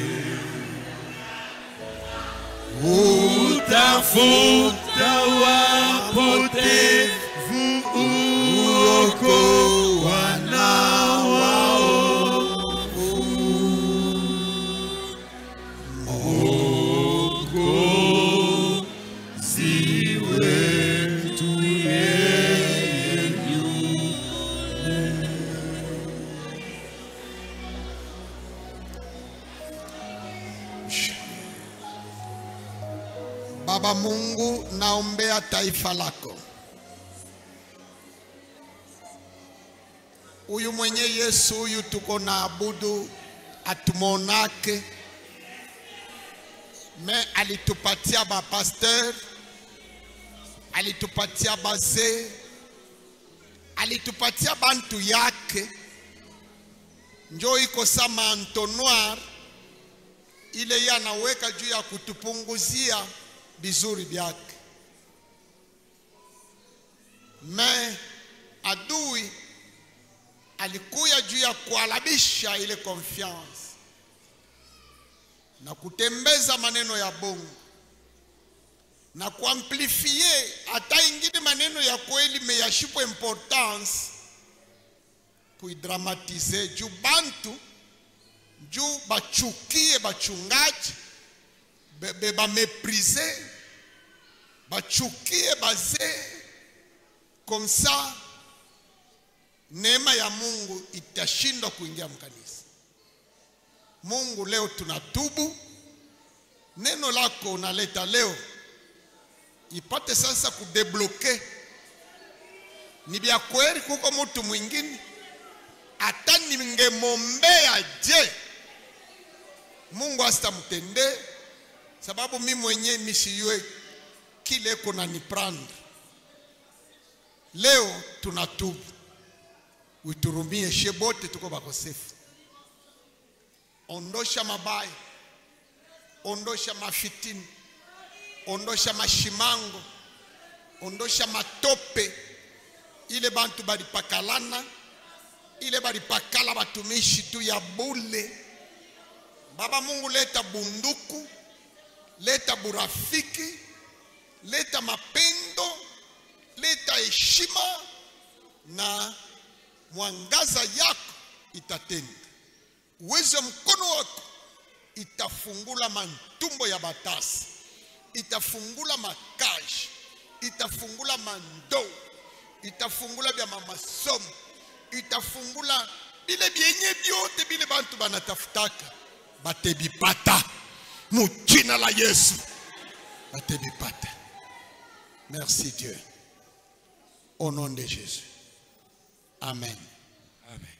S1: utafuta wapotevu uokoa na waovu Mwokozi wetu yeye yule. Baba Mungu, naombea taifa lako. Huyu mwenye Yesu huyu tuko na abudu atumonake, me alitupatia ba pasteur, alitupatia bazee, alitupatia bantu yake, njo iko sama entonnoir ile yeye anaweka juu ya kutupunguzia vizuri vyake. Me adui alikuya juu ya kualabisha ile confiance na kutembeza maneno ya bongo na kuamplifie hata ingine maneno ya kweli meyashipo importance kuidramatize juu bantu juu bachukie bachungaji bameprize bachukie bazee comme ça neema ya Mungu itashindwa kuingia mkanisa. Mungu, leo tunatubu, neno lako unaleta leo ipate sasa kudebloke. Ni vya kweli kuko mtu mwingine hata ningemombea je Mungu asitamtendee, sababu mimi mwenyewe nisiyue kile kuna niprendre. Leo tunatubu, uturumie shebote, tuko bakosefu. Ondosha mabaya, ondosha mafitini, ondosha mashimango, ondosha matope ile bantu balipakalana ile balipakala batumishi tu ya bule. Baba Mungu, leta bunduku, leta burafiki, leta mapendo, leta heshima, na mwangaza yako itatenda. Uwezo mkono wako itafungula mantumbo ya batasi, itafungula makaji, itafungula mandoo, itafungula bya mamasomo, itafungula bile byenye byote bile bantu banatafutaka. Batebipata mujina la Yesu, batebipata. Merci Dieu, au nom de Jésus, amen.
S2: Amen.